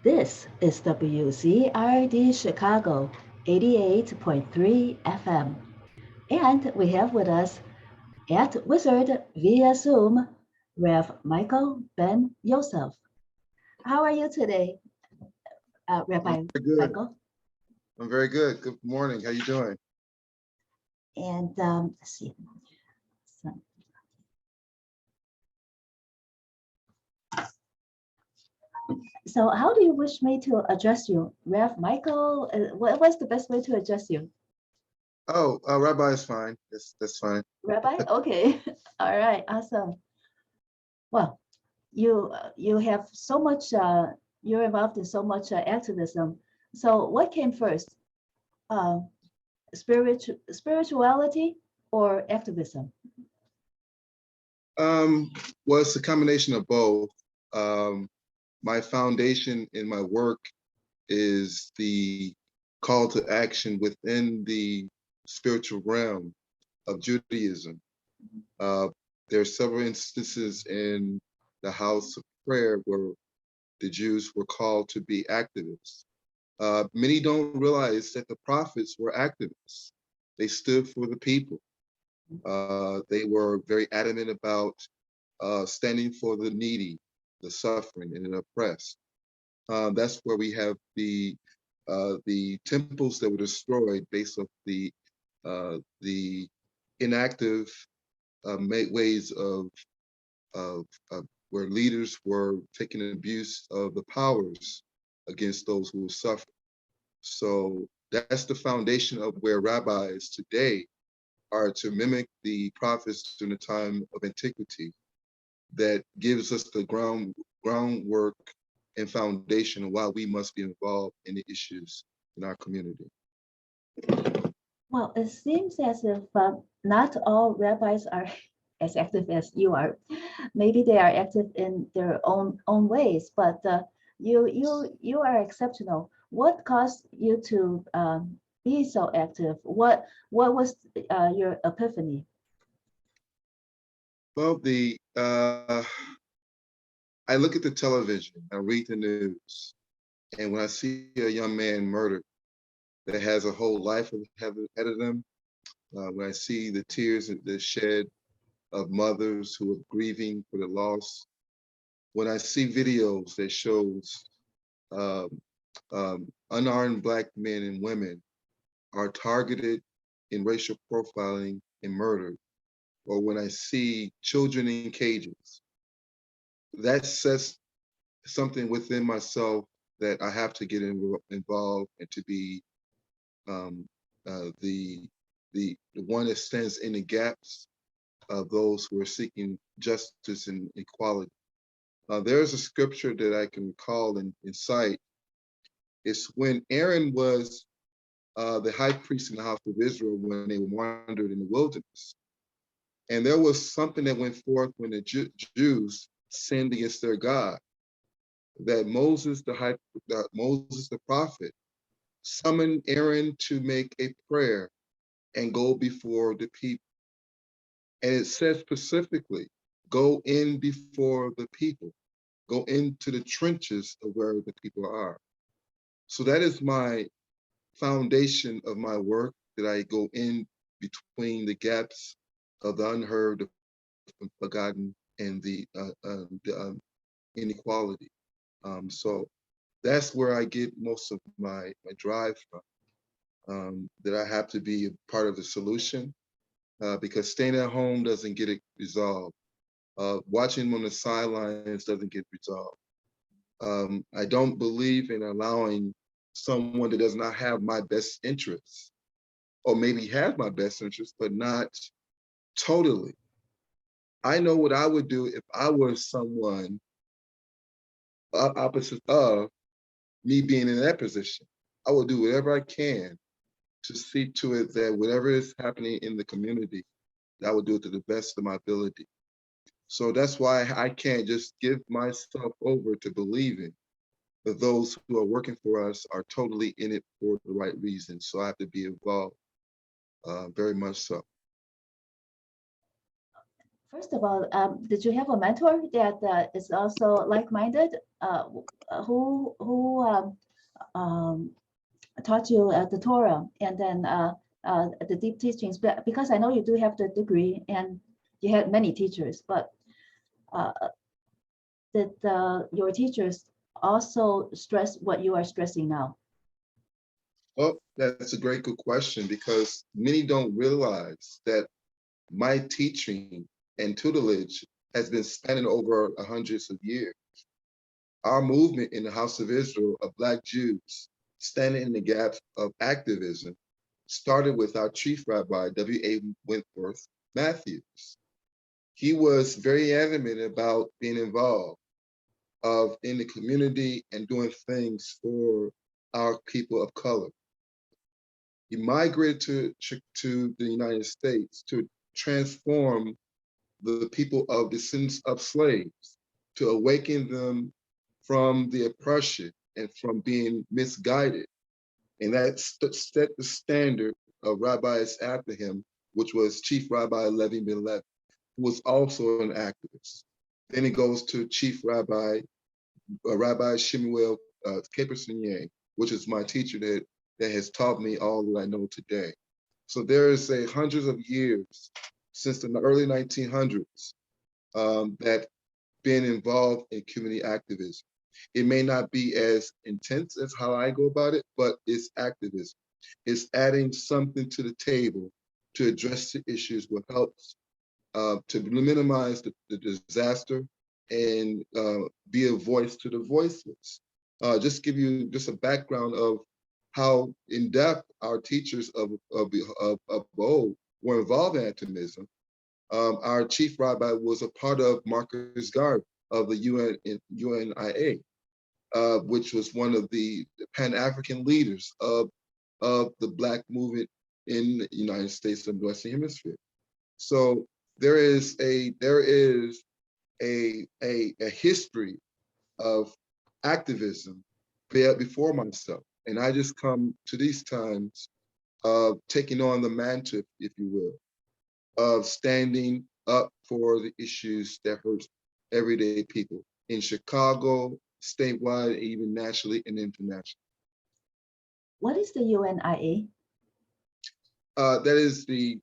This is WZRD Chicago 88.3 FM. And we have with us at Wizard via Zoom, Rav Michael Ben Yosef. How are you today, I'm Rabbi very good. Michael? I'm very good. Good morning. How you doing? And let's see. So, so how do you wish me to address you? Rav Michael, what's the best way to address you? Oh, Rabbi is fine. That's fine. Rabbi? Okay. All right. Awesome. Well, you have so much, you're involved in so much activism. So what came first, uh, spirituality or activism? Well, it's a combination of both. Um, my foundation in my work is the call to action within the spiritual realm of Judaism. Uh, there are several instances in the house of prayer where the Jews were called to be activists. Many don't realize that the prophets were activists. They stood for the people. They were very adamant about standing for the needy, the suffering, and the oppressed. That's where we have the temples that were destroyed based off the inactive ways of where leaders were taking abuse of the powers against those who were suffering. So that's the foundation of where rabbis today are to mimic the prophets during the time of antiquity that gives us the groundwork and foundation of why we must be involved in the issues in our community. Well, it seems as if not all rabbis are as active as you are. Maybe they are active in their own ways, but you are exceptional. What caused you to be so active? What was your epiphany? Well, I look at the television, I read the news, and when I see a young man murdered that has a whole life ahead of them, when I see the tears that shed of mothers who are grieving for the loss, when I see videos that shows um, unarmed Black men and women are targeted in racial profiling and murdered, or when I see children in cages, that says something within myself that I have to get involved and to be um, the one that stands in the gaps of those who are seeking justice and equality. There's a scripture that I can recall and cite. It's when Aaron was the high priest in the house of Israel when they wandered in the wilderness. And there was something that went forth when the Jews sinned against their God, that Moses the prophet summoned Aaron to make a prayer and go before the people. And it says specifically, go in before the people, go into the trenches of where the people are. So that is my foundation of my work, that I go in between the gaps of the unheard, the forgotten, and the inequality. So that's where I get most of my drive from, that I have to be a part of the solution, because staying at home doesn't get it resolved. Watching them on the sidelines doesn't get resolved. I don't believe in allowing someone that does not have my best interests, or maybe have my best interests, but not totally. I know what I would do if I was someone opposite of me being in that position. I will do whatever I can to see to it that whatever is happening in the community, I will do it to the best of my ability. So that's why I can't just give myself over to believing that those who are working for us are totally in it for the right reasons. So I have to be involved, very much so. First of all, did you have a mentor that is also like-minded, who taught you the Torah and then the deep teachings? Because I know you do have the degree and you had many teachers, but uh, did your teachers also stress what you are stressing now? Well, that's a great good question, because many don't realize that my teaching and tutelage has been spanning over hundreds of years. Our movement in the House of Israel of Black Jews standing in the gap of activism started with our chief rabbi, W.A. Wentworth Matthews. He was very adamant about being involved in the community and doing things for our people of color. He migrated to the United States to transform the people of descendants of slaves, to awaken them from the oppression and from being misguided. And that set the standard of rabbis after him, which was Chief Rabbi Levi Ben Levi, who was also an activist. Then it goes to Chief Rabbi, Rabbi Shemuel Capersonier, which is my teacher that has taught me all that I know today. So there is hundreds of years since the early 1900s that been involved in community activism. It may not be as intense as how I go about it, but it's activism. It's adding something to the table to address the issues, what helps to minimize the disaster and be a voice to the voiceless. Just give you just a background of how in depth our teachers of old were involved in activism. Our chief rabbi was a part of Marcus Garvey of the UNIA, which was one of the Pan-African leaders of the Black movement in the United States and the Western Hemisphere. So there is a history of activism before myself, and I just come to these times taking on the mantle, if you will, of standing up for the issues that hurt everyday people in Chicago, statewide, even nationally and internationally. What is the UNIA? That is the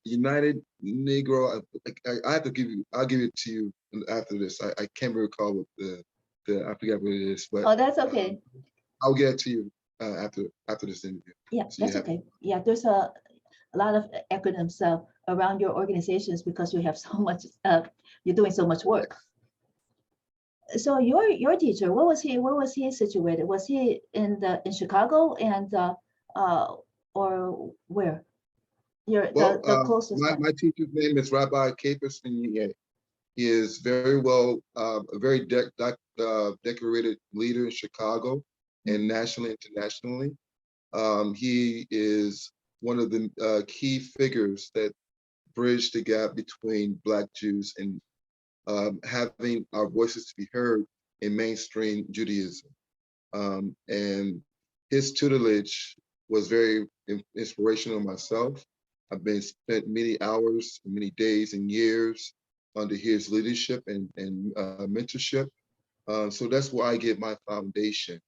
United Negro. I have to give you. I'll give it to you after this. I can't recall what I forget what it is, but Oh, that's okay. I'll get it to you after this interview. Yeah, So that's okay. Yeah, there's a lot of acronyms around your organizations because you have so much. You're doing so much work. So your teacher, where was he? Where was he situated? Was he in Chicago and or where? The closest one. My teacher's name is Rabbi Capers. He is very well, a very decorated leader in Chicago and nationally, internationally. He is one of the key figures that bridge the gap between Black Jews and having our voices to be heard in mainstream Judaism. And his tutelage was very inspirational myself. I've been spent many hours, many days and years under his leadership and mentorship. So that's where I get my foundation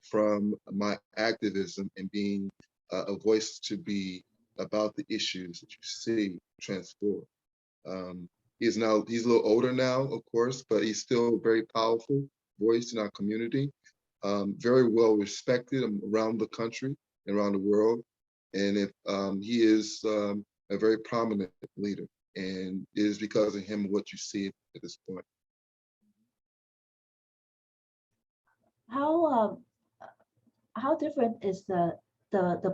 from, my activism and being a voice to be about the issues that you see transform. He's a little older now, of course, but he's still a very powerful voice in our community, very well respected around the country, around the world. And he is a very prominent leader, and it is because of him what you see at this point. How different is the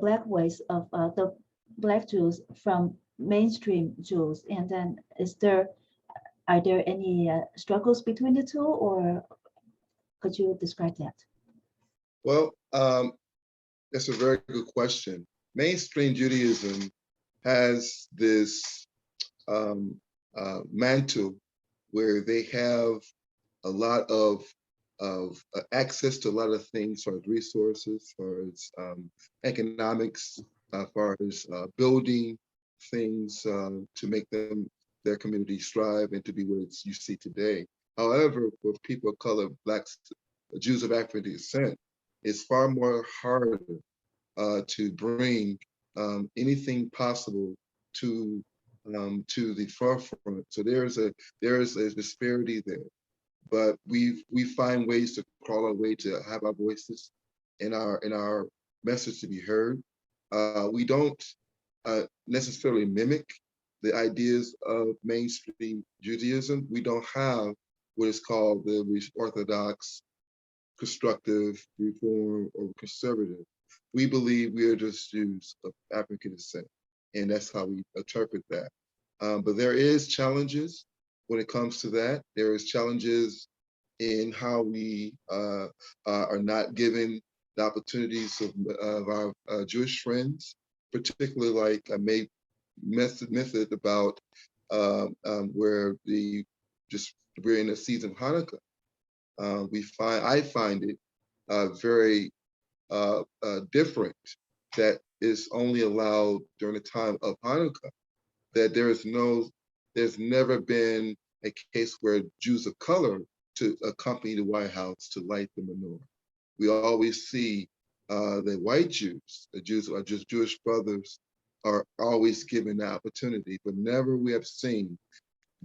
Black ways of the Black Jews from mainstream Jews? And then are there any struggles between the two, or could you describe that? Well, that's a very good question. Mainstream Judaism has this mantle where they have a lot of access to a lot of things, as far as resources, as far as economics, as far as building, things to make their communities thrive and to be what you see today. However, for people of color, Blacks, Jews of African descent, it's far more harder to bring anything possible to the forefront. So there is a disparity there, but we find ways to crawl our way to have our voices and our message to be heard. We don't necessarily mimic the ideas of mainstream Judaism. We don't have what is called the Orthodox, constructive, reform, or conservative. We believe we are just Jews of African descent, and that's how we interpret that. But there is challenges when it comes to that. There is challenges in how we are not given the opportunities of our Jewish friends, particularly like I made method about where we're in a season of Hanukkah. I find it very different that is only allowed during the time of Hanukkah. That there's never been a case where Jews of color to accompany the White House to light the menorah. We always see the white Jews, the Jews, our Jewish brothers, are always given the opportunity, but never we have seen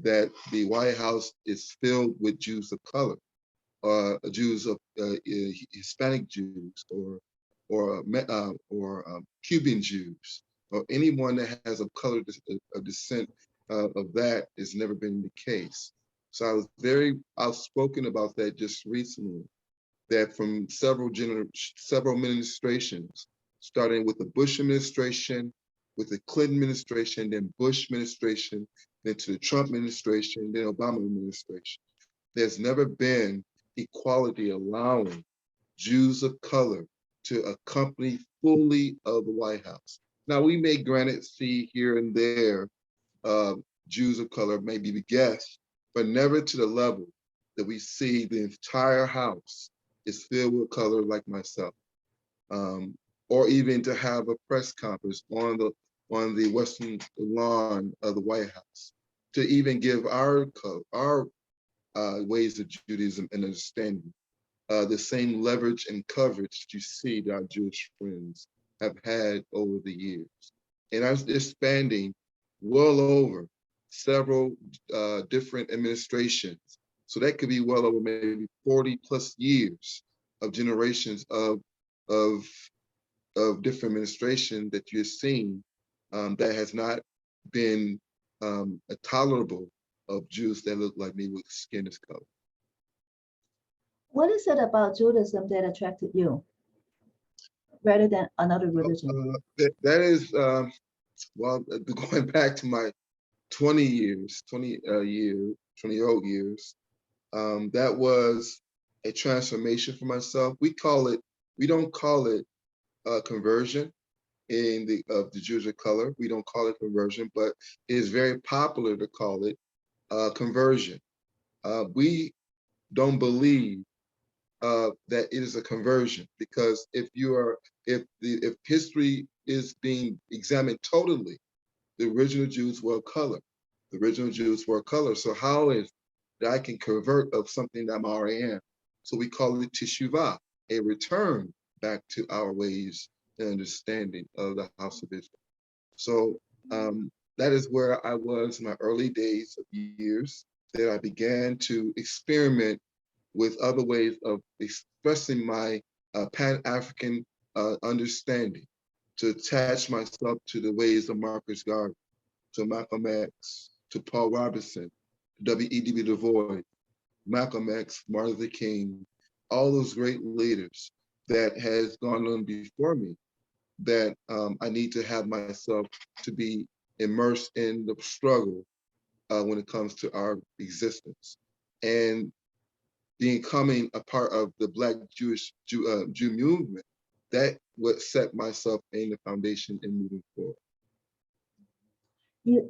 that the White House is filled with Jews of color, Jews of Hispanic Jews, or Cuban Jews, or anyone that has a color of descent of that has never been the case. So I was very outspoken about that just recently, that from several administrations, starting with the Bush administration, with the Clinton administration, then Bush administration, then to the Trump administration, then Obama administration, there's never been equality allowing Jews of color to accompany fully of the White House. Now, we may granted see here and there Jews of color, maybe the guests, but never to the level that we see the entire house is filled with color like myself. Or even to have a press conference on the western lawn of the White House, to even give our ways of Judaism and understanding the same leverage and coverage that you see that our Jewish friends have had over the years. And I'm expanding well over several different administrations. So that could be well over maybe 40 plus years of generations of different administration that you're seeing that has not been tolerable of Jews that look like me with skin this color. What is it about Judaism that attracted you rather than another religion? That is, well, going back to my 20-year-old years, that was a transformation for myself. We don't call it conversion in the Jews of color. We don't call it conversion, but it is very popular to call it conversion. We don't believe that it is a conversion, because if history is being examined totally, the original Jews were color. The original Jews were color. So how is that I can convert of something that I'm already in? So we call it teshuvah, a return back to our ways and understanding of the house of Israel. So that is where I was in my early days of years, that I began to experiment with other ways of expressing my Pan-African understanding, to attach myself to the ways of Marcus Garvey, to Malcolm X, to Paul Robeson, W.E.B. Du Bois, Malcolm X, Martin Luther King, all those great leaders that has gone on before me, that I need to have myself to be immersed in the struggle when it comes to our existence. And becoming a part of the Black Jew movement, that would set myself in the foundation in moving forward. You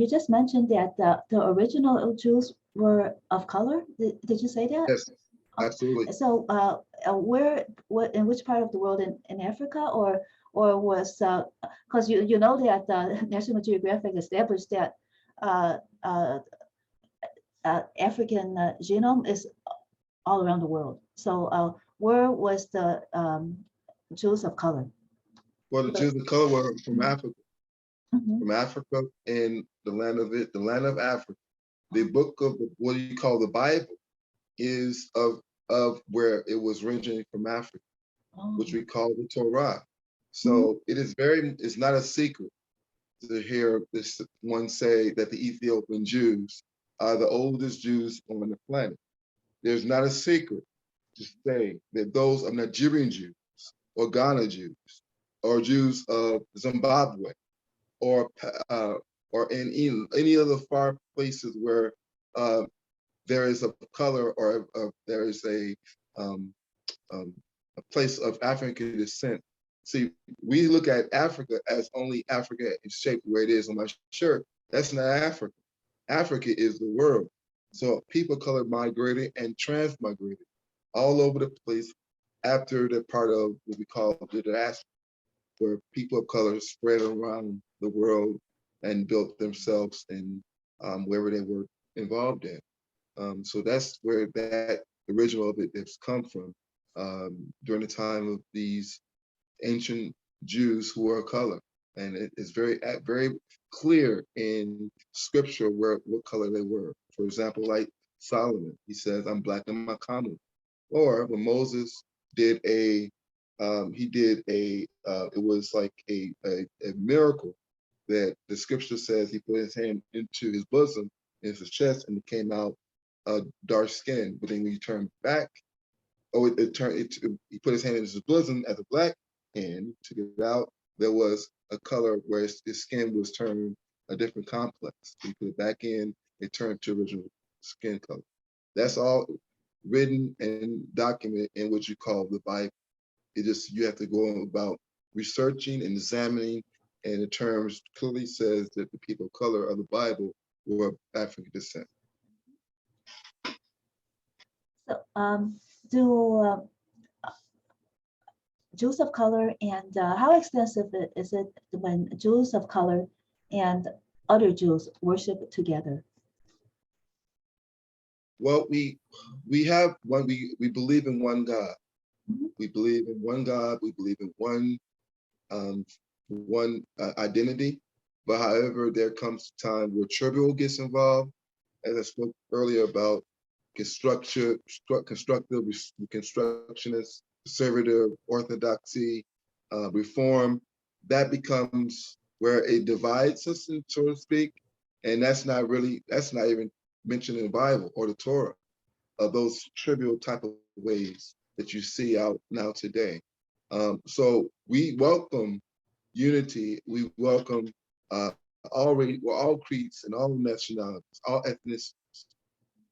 just mentioned that the original Jews were of color. Did you say that? Yes, absolutely. So in which part of the world, in Africa, or or was because you know that National Geographic established that uh, uh, African genome is all around the world. So where was the Jews of color? Well, the Jews of color were from Africa, Mhm. from Africa and the land of it, the land of Africa. The book of what you call the Bible is of where it was originating from Africa, Oh. which we call the Torah. Mhm. So it's not a secret to hear this one say that the Ethiopian Jews are the oldest Jews on the planet. There's not a secret to say that those are Nigerian Jews or Ghana Jews or Jews of Zimbabwe or uh, or in any other far places where uh, there is a color or there is um, a place of African descent. See, we look at Africa as only Africa is shaped where it is on my shirt. That's not Africa. Africa is the world. So people of color migrated and transmigrated all over the place after they're part of what we call the diaspora, where people of color spread around the world and built themselves in wherever they were involved in. So that's where that original of it has come from during the time of these ancient Jews who are of color. And it is very clear in scripture what color they were. For example, like Solomon, he says, I'm black in my common. Or when Moses did it was like a miracle that the scripture says he put his hand into his bosom, into his chest, and it came out dark skin. But then when you turn back, he put his hand in his bosom as a black hand, took it out. There was a color where his skin was turned a different complex. He put it back in, it turned to original skin color. That's all written and documented in what you call the Bible. It just, you have to go about researching and examining, and the terms clearly says that the people of color of the Bible were of African descent. So do Jews of color and how extensive is it when Jews of color and other Jews worship together? Well, we have one. We believe in one God. Mhm. We believe in one God. We believe in one identity. But however, there comes a time where trivial gets involved, as I spoke earlier about constructive, reconstructionist, conservative, orthodoxy, reform. That becomes where it divides us, so to speak. And that's not even mentioned in the Bible or the Torah, of those trivial type of ways that you see out now today. So we welcome unity. We welcome all creeds and all nationalities, all ethnicities.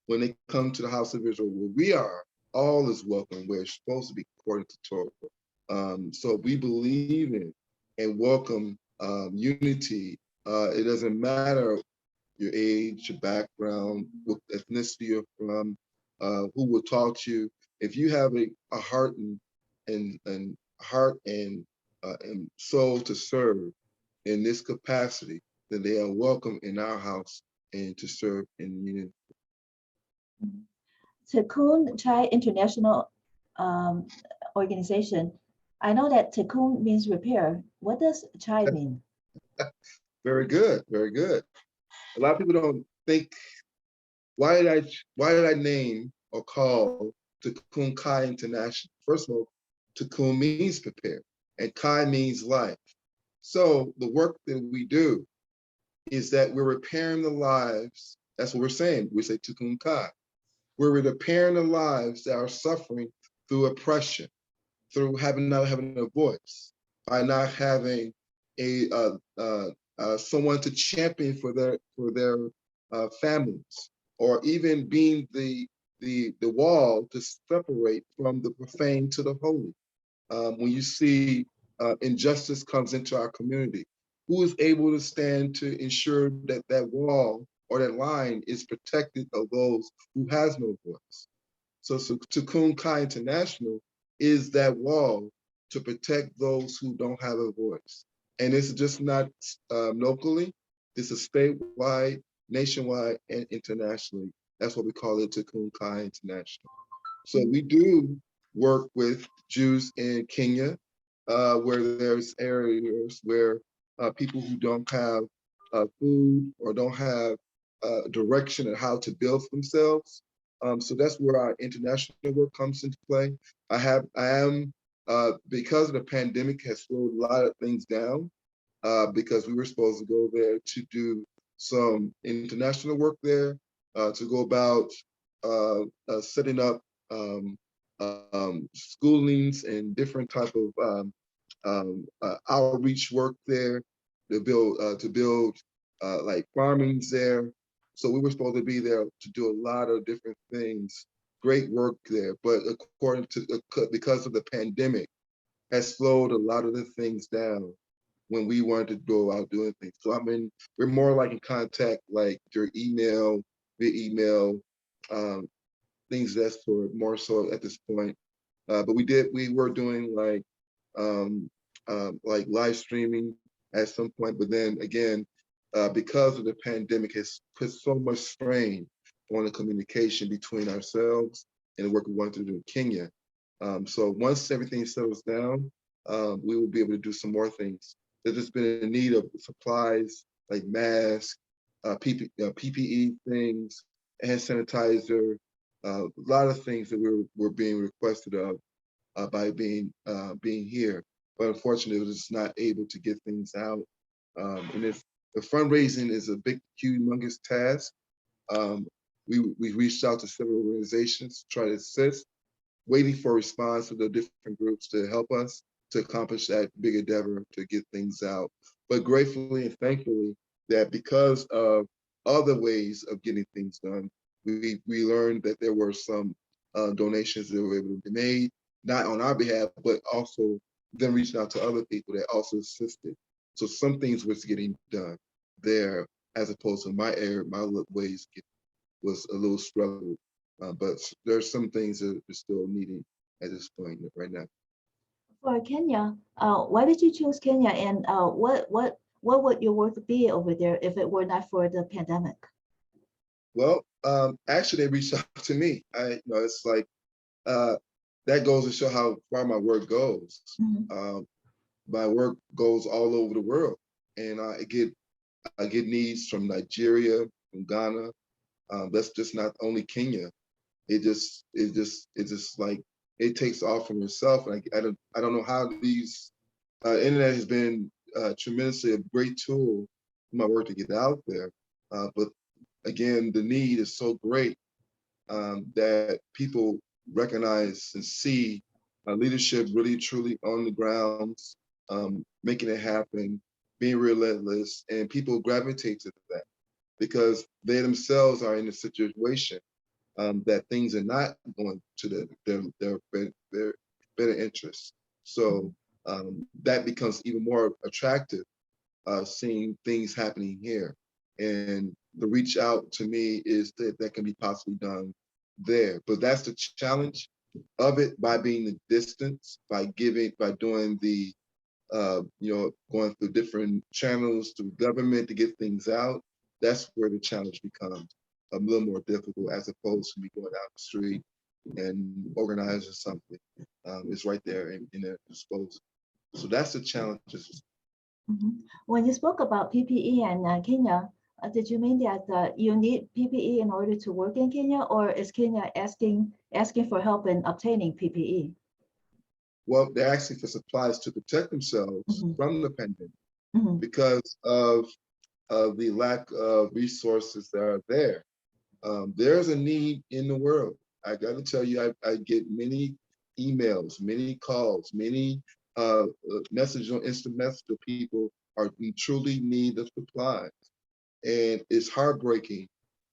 When they come to the house of Israel, where we are, all is welcome, where it's supposed to be according to Torah. So we believe in and welcome unity. It doesn't matter your age, your background, what ethnicity you're from, who will talk to you. If you have a heart and heart and soul to serve in this capacity, then they are welcome in our house and to serve in unity. Tikkun Chai International organization. I know that Tikkun means repair. What does Chai mean? Very good, very good. A lot of people don't think, why did I name or call Tikkun Chai International? First of all, Tikkun means prepare, and Chai means life. So the work that we do is that we're repairing the lives. That's what we're saying. We say Tikkun Chai. We're repairing the lives that are suffering through oppression, through not having a voice, by not having a someone to champion for their families, or even being the wall to separate from the profane to the holy. When you see injustice comes into our community, who is able to stand to ensure that that wall or that line is protected of those who has no voice? So Tikkun Chai International is that wall to protect those who don't have a voice. And it's just not locally, it's a statewide, nationwide, and internationally. That's what we call it, Tikkun Chai International. So we do work with Jews in Kenya, where there's areas where people who don't have food or don't have direction on how to build for themselves. So that's where our international work comes into play. I am, because of the pandemic has slowed a lot of things down, because we were supposed to go there to do some international work there, to go about setting up schoolings and different type of outreach work there, to build like farmings there. So we were supposed to be there to do a lot of different things, great work there. But according to, because of the pandemic, has slowed a lot of the things down when we wanted to go out doing things. So I mean, we're more like in contact, like through email, via email, things that's for more so at this point. But we were doing like live streaming at some point, but then again, because of the pandemic, has put so much strain on the communication between ourselves and the work we want to do in Kenya. So once everything settles down, we will be able to do some more things. There's just been a need of supplies like masks, PPE things, hand sanitizer, a lot of things that we're being requested of by being here. But unfortunately, we're just not able to get things out. And if the fundraising is a big, humongous task, we reached out to several organizations to try to assist, waiting for a response from the different groups to help us to accomplish that big endeavor to get things out. But gratefully and thankfully that because of other ways of getting things done, we learned that there were some donations that were able to be made, not on our behalf, but also then reaching out to other people that also assisted. So some things was getting done there, as opposed to my area, my ways was a little struggle. But there's some things that are still needing at this point right now. For Kenya, why did you choose Kenya, and what would your work be over there if it were not for the pandemic? Well, actually, they reached out to me. It's like that goes to show how far my work goes. Mm-hmm. My work goes all over the world, and I get needs from Nigeria, from Ghana. That's just not only Kenya. It's just like it takes off from yourself. And I don't know how these internet has been tremendously a great tool for my work to get out there. But again, the need is so great that people recognize and see leadership really truly on the grounds, making it happen, being relentless, and people gravitate to that because they themselves are in a situation that things are not going to their better interests. So that becomes even more attractive, seeing things happening here. And the reach out to me is that can be possibly done there. But that's the challenge of it, by being the distance, by doing the, going through different channels through government to get things out. That's where the challenge becomes a little more difficult, as opposed to me going out the street and organizing something. It's right there in their disposal. So that's the challenges. Mm-hmm. When you spoke about PPE and Kenya, did you mean that you need PPE in order to work in Kenya, or is Kenya asking for help in obtaining PPE? Well, they're asking for supplies to protect themselves Mm-hmm. from the pandemic Mm-hmm. because of the lack of resources that are there. There's a need in the world. I got to tell you, I get many emails, many calls, many messages on instant message of people we truly need the supplies. And it's heartbreaking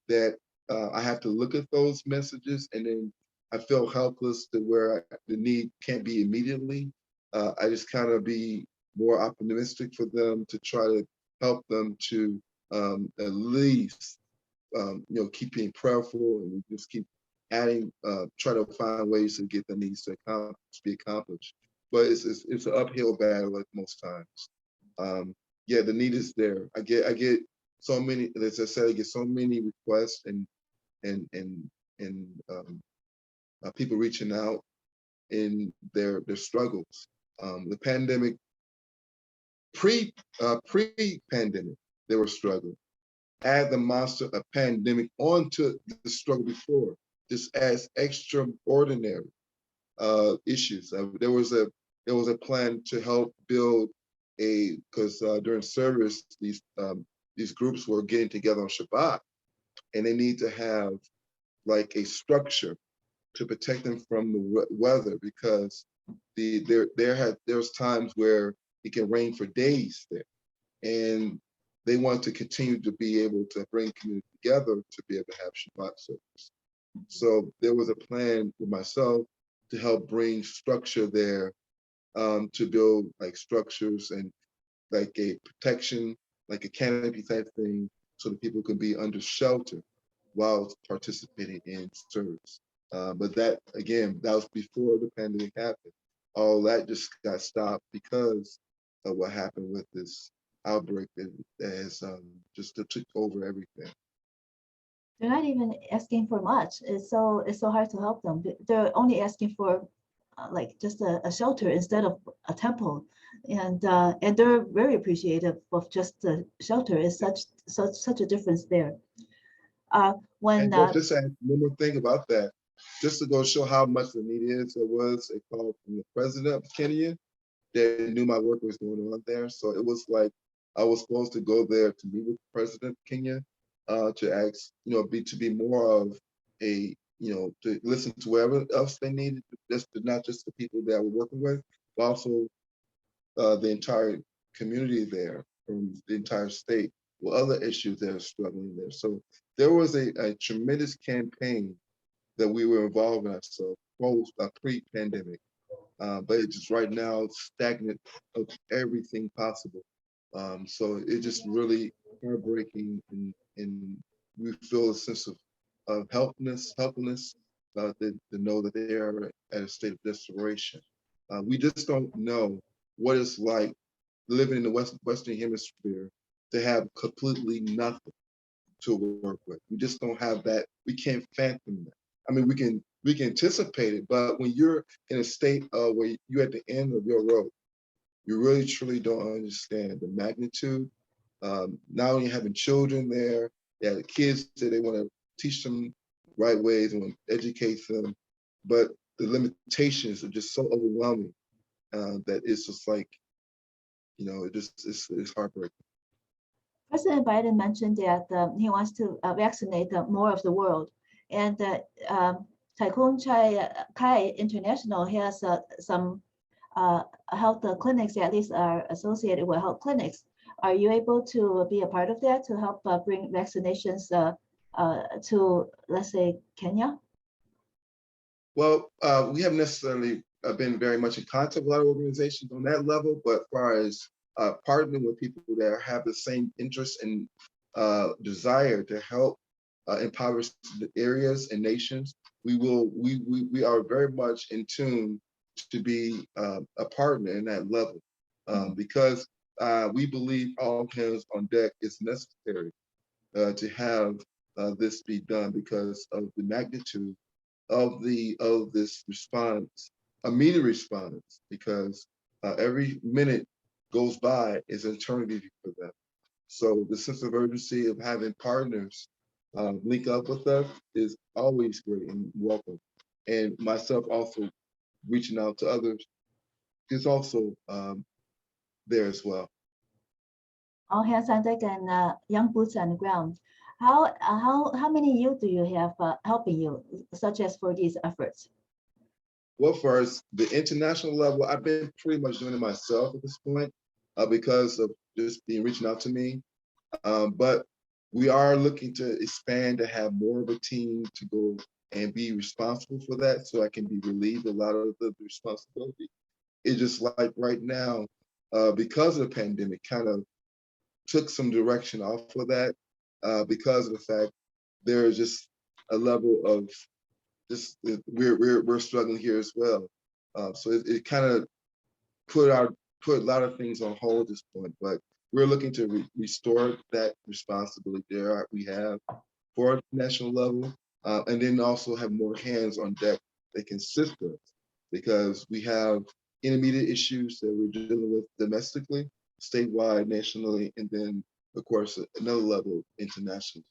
that I have to look at those messages and then I feel helpless to where the need can't be immediately. I just kind of be more optimistic for them to try to help them to at least keep being prayerful, and just keep adding, try to find ways to get the needs to be accomplished. but it's an uphill battle like most times. Yeah, the need is there. I get so many, as I said, I get so many requests and and and people reaching out in their struggles. The pandemic, pre-pandemic, they were struggling. Add the monster of pandemic onto the struggle before, just as extraordinary issues. There was a plan to help build because during service these groups were getting together on Shabbat, and they need to have like a structure to protect them from the weather, because there's times where it can rain for days there, and they want to continue to be able to bring community together to be able to have Shabbat service. So there was a plan with myself to help bring structure there, to build like structures and like a protection, like a canopy type thing, so that people can be under shelter while participating in service. But that, again, that was before the pandemic happened. All that just got stopped because of what happened with this outbreak that has just took over everything. They're not even asking for much. It's so hard to help them. They're only asking for like just a shelter instead of a temple, and they're very appreciative of just the shelter. Is such a difference there. When And just add one more thing about that, just to go show how much the need is, there was a call from the president of Kenya that knew my work was going on there. So it was like I was supposed to go there to meet with the president of Kenya, to ask, to be more of a, to listen to whatever else they needed, just not just the people that we're working with, but also the entire community there from the entire state with other issues that are struggling there. So there was a tremendous campaign that we were involved in ourselves post pre-pandemic, but it's just right now stagnant of everything possible. So it just really heartbreaking, and we feel a sense of helplessness, to know that they are at a state of desperation. We just don't know what it's like living in the Western Hemisphere to have completely nothing to work with. We just don't have that. We can't fathom that. I mean, we can anticipate it, but when you're in a state where you're at the end of your rope, you really truly don't understand the magnitude. Not only having children there, yeah, the kids that they want to teach them right ways and want to educate them, but the limitations are just so overwhelming, that it's just like, it's heartbreaking. President Biden mentioned that he wants to vaccinate more of the world, and Tikkun Chai International has some health clinics, at least are associated with health clinics. Are you able to be a part of that to help bring vaccinations to, let's say, Kenya? Well, we haven't necessarily been very much in contact with a lot of organizations on that level, but as far as partnering with people that have the same interest and desire to help impoverished areas and nations, we are very much in tune to be a partner in that level, because we believe all hands on deck is necessary to have this be done because of the magnitude of this response, immediate response, because every minute goes by is eternity for them. So the sense of urgency of having partners link up with us is always great and welcome. And myself also reaching out to others is also there as well. All hands on deck and young boots on the ground. How many youth do you have helping you, such as for these efforts? Well, first, the international level, I've been pretty much doing it myself at this point, because of just being reaching out to me. But we are looking to expand to have more of a team to go and be responsible for that, so I can be relieved a lot of the responsibility. It's just like right now, because of the pandemic, kind of took some direction off of that, because of the fact there is just a level of just we're struggling here as well. So it kind of put a lot of things on hold at this point, but we're looking to restore that responsibility there we have for a national level, and then also have more hands on deck that can assist us, because we have intermediate issues that we're dealing with domestically, statewide, nationally, and then of course another level internationally.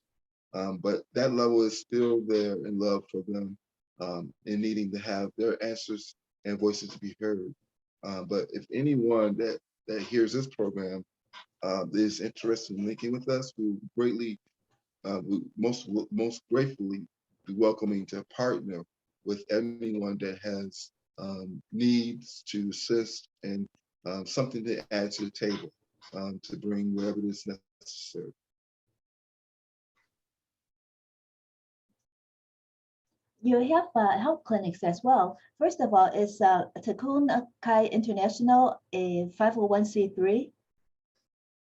But that level is still there in love for them, and needing to have their answers and voices to be heard. But if anyone that hears this program is interested in linking with us, we will greatly, we most gratefully be welcoming to partner with anyone that has needs to assist and something to add to the table, to bring wherever it is necessary. You have health clinics as well. First of all, is Tikkun Chai International a 501c3?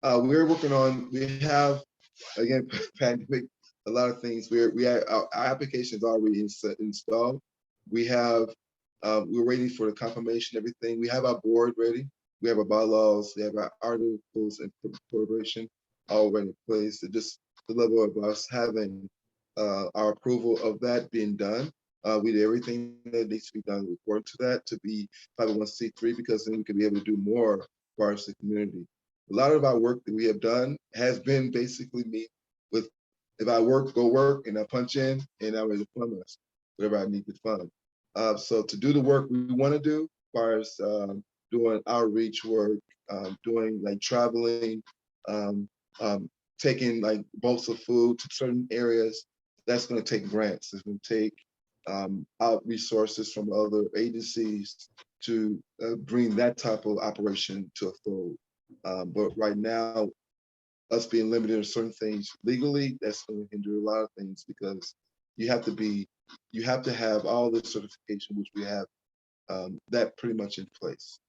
We're working on, we have, again, pandemic, a lot of things. We have our applications already installed. We have, we're waiting for the confirmation, everything. We have our board ready. We have our bylaws, we have our articles and corporation already in place. So just the level of us having our approval of that being done. We did everything that needs to be done according to that to be 501c3, because then we can be able to do more for our community. A lot of our work that we have done has been basically me with, if I work, go work, and I punch in, and I'm ready to fund us, whatever I need to fund. So to do the work we want to do, as far as doing outreach work, doing like traveling, taking like bolts of food to certain areas, that's going to take grants. It's going to take out resources from other agencies to bring that type of operation to a fold. But right now, us being limited to certain things legally, that's going to hinder a lot of things, because you have to have all the certification, which we have that pretty much in place.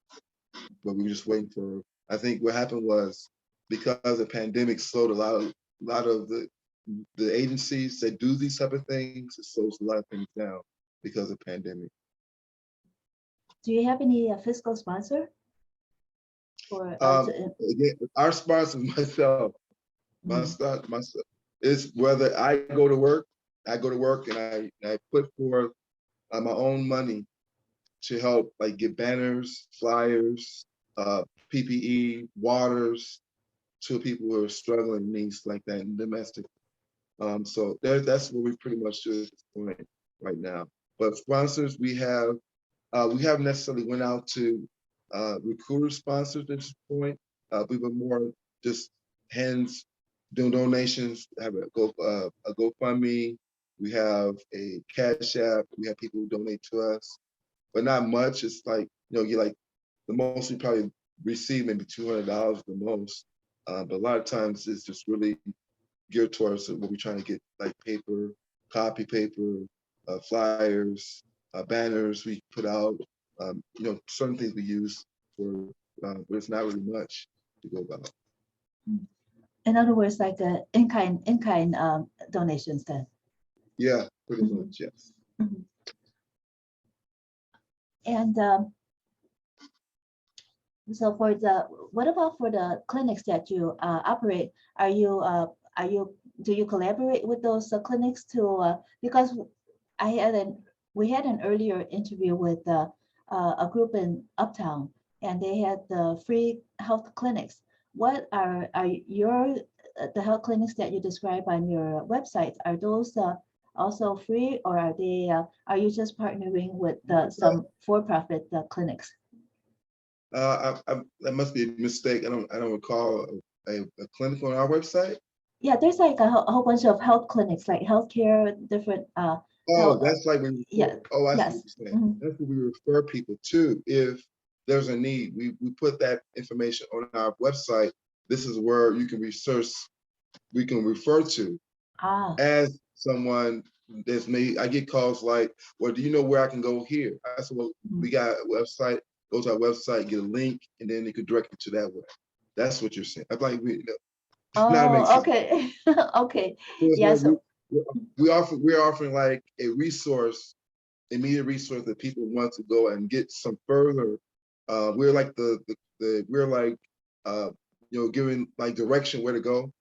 But we were just waiting for, I think what happened was, because the pandemic slowed a lot of the agencies that do these type of things, it slows a lot of things down because of pandemic. Do you have any fiscal sponsor? Or again, our sponsor, myself, myself, is whether I go to work and I put forth my own money to help, like get banners, flyers, PPE, waters to people who are struggling, needs like that in domestic. So that's what we pretty much do at this point right now. But sponsors, we haven't necessarily went out to recruiter sponsors at this point. We've been more just hands doing donations. Have a GoFundMe. We have a Cash App. We have people who donate to us, but not much. It's like, you like the most we probably receive maybe $200 the most. But a lot of times it's just really geared towards what we're trying to get, like paper, copy paper, flyers, banners we put out, certain things we use for, but it's not really much to go about. In other words, like in-kind donations then? Yeah, pretty much, yes. And so what about for the clinics that you operate? Do you collaborate with those clinics to, because we had an earlier interview with a group in Uptown, and they had the free health clinics. What are the health clinics that you describe on your website? Are those also free, or are you just partnering with some for-profit clinics? That must be a mistake. I don't recall a clinic on our website. Yeah, there's like a whole bunch of health clinics, like healthcare, different. That's like when we refer, yeah. I see Yes. what you're saying. That's what we refer people to. If there's a need, we put that information on our website. This is where you can research, we can refer to as someone that's made. I get calls like, well, do you know where I can go here? I said, well, we got a website, go to our website, get a link, and then they could direct you to that way. That's what you're saying. I'm like, okay. Okay. Yes. Yeah, we're offering like a resource, immediate resource that people want to go and get some further we're like we're like giving like direction where to go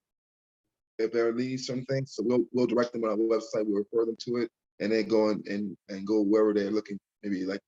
if there needs some things. So we'll direct them on our website. We'll refer them to it, and then go and go wherever they're looking. Maybe like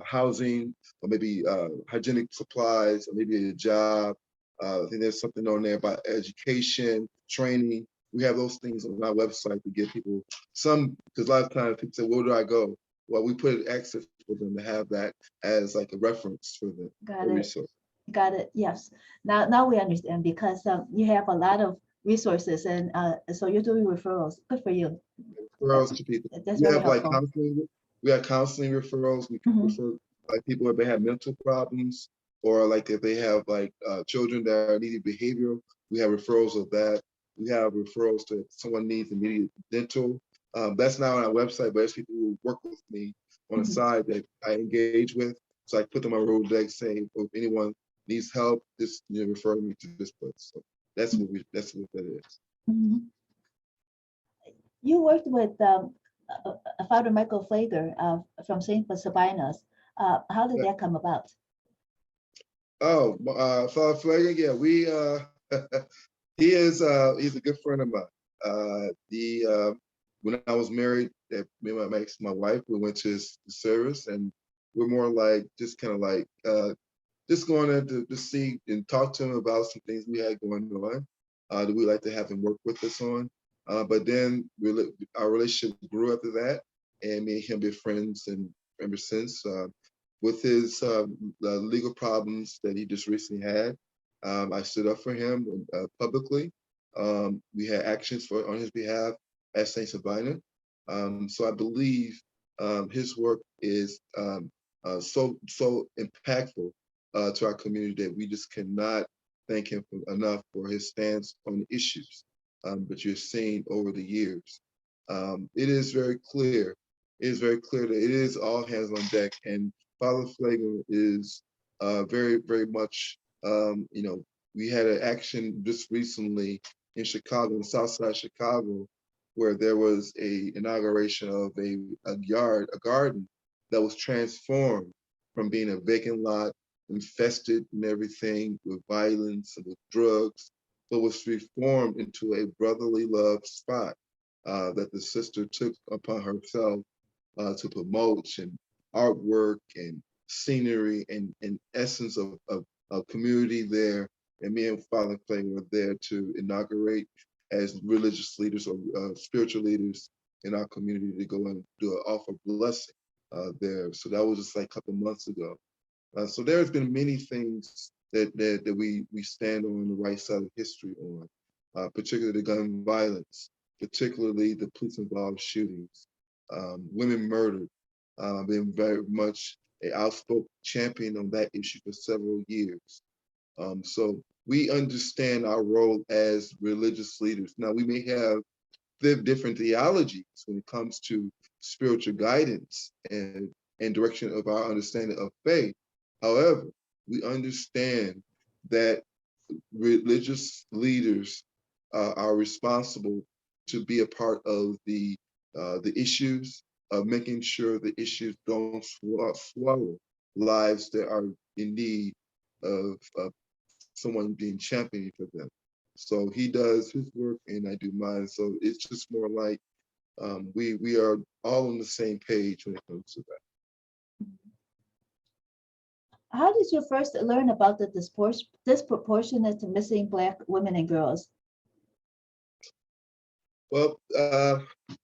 housing, or maybe hygienic supplies, or maybe a job. I think there's something on there about education, training. We have those things on our website to give people some, because a lot of times people say, where do I go? Well, we put access for them to have that as like a reference for the Got it. resource. Got it. Yes. Now we understand, because you have a lot of resources, and so you're doing referrals. Good for you. Referrals to people. That's We very have like helpful. counseling. We have counseling referrals. We can refer like people if they have mental problems, or like if they have like children that are needing behavioral. We have referrals of that. We have referrals to if someone needs immediate dental. That's not on our website, but there's people who work with me on the side that I engage with. So I put them on Rolodex saying, if anyone needs help, just refer me to this place. So that's what that is. Mhm. You worked with Father Michael Flager from Saint Sabina's. How did that come about? Oh, Father Flager, yeah, he's a good friend of mine. When I was married, me and my wife, we went to his service, and we're more like just kind of like just going in to see and talk to him about some things we had going on that we like to have him work with us on. But then our relationship grew after that, and me and him been friends and ever since. With his legal problems that he just recently had, I stood up for him publicly. We had actions on his behalf at Saint Sabina. So I believe his work is so impactful to our community that we just cannot thank him enough for his stance on the issues. But you're seeing over the years, it is very clear. It is very clear that it is all hands on deck, and Father Flager is very, very much. We had an action just recently in Chicago, in South Side Chicago, where there was a inauguration of a garden that was transformed from being a vacant lot, infested and everything with violence and with drugs, but was reformed into a brotherly love spot that the sister took upon herself to promote, and artwork and scenery and essence of community there. And me and Father Flager were there to inaugurate as religious leaders or spiritual leaders in our community to go and do an offer blessing there. So that was just like a couple months ago. So there's been many things that we stand on the right side of history on, particularly the gun violence, particularly the police involved shootings, women murdered. I've been very much an outspoken champion on that issue for several years. So we understand our role as religious leaders. Now we may have different theologies when it comes to spiritual guidance and direction of our understanding of faith. However, we understand that religious leaders are responsible to be a part of the issues of making sure the issues don't swallow lives that are in need of someone being championed for them. So he does his work and I do mine. So it's just more like we are all on the same page when it comes to that. How did you first learn about the disproportionate missing Black women and girls? Well,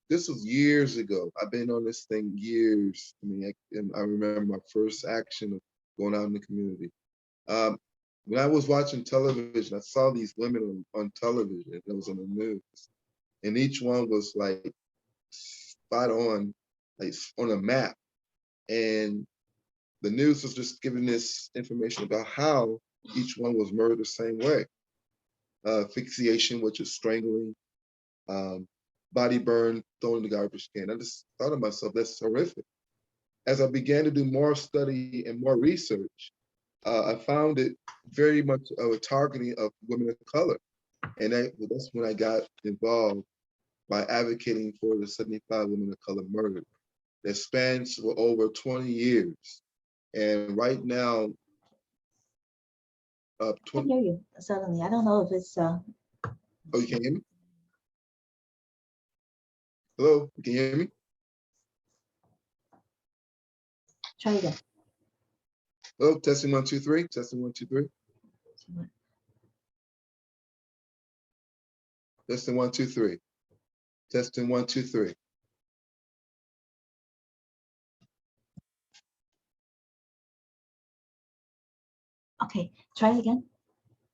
this was years ago. I've been on this thing years. I mean, I remember my first action of going out in the community. When I was watching television, I saw these women on television that was on the news, and each one was like spot on, like on a map. And the news was just giving this information about how each one was murdered the same way. Asphyxiation, which is strangling, body burn, thrown in the garbage can. I just thought to myself, that's horrific. As I began to do more study and more research, I found it very much of a targeting of women of color. And that's when I got involved by advocating for the 75 women of color murdered that spans for over 20 years. And right now, I can hear you suddenly. I don't know if it's oh, you can hear me? Hello, can you hear me? try again. Hello, testing 1, 2, 3, testing 1, 2, 3, testing 1, 2, 3, testing 1, 2, 3. Okay, try it again.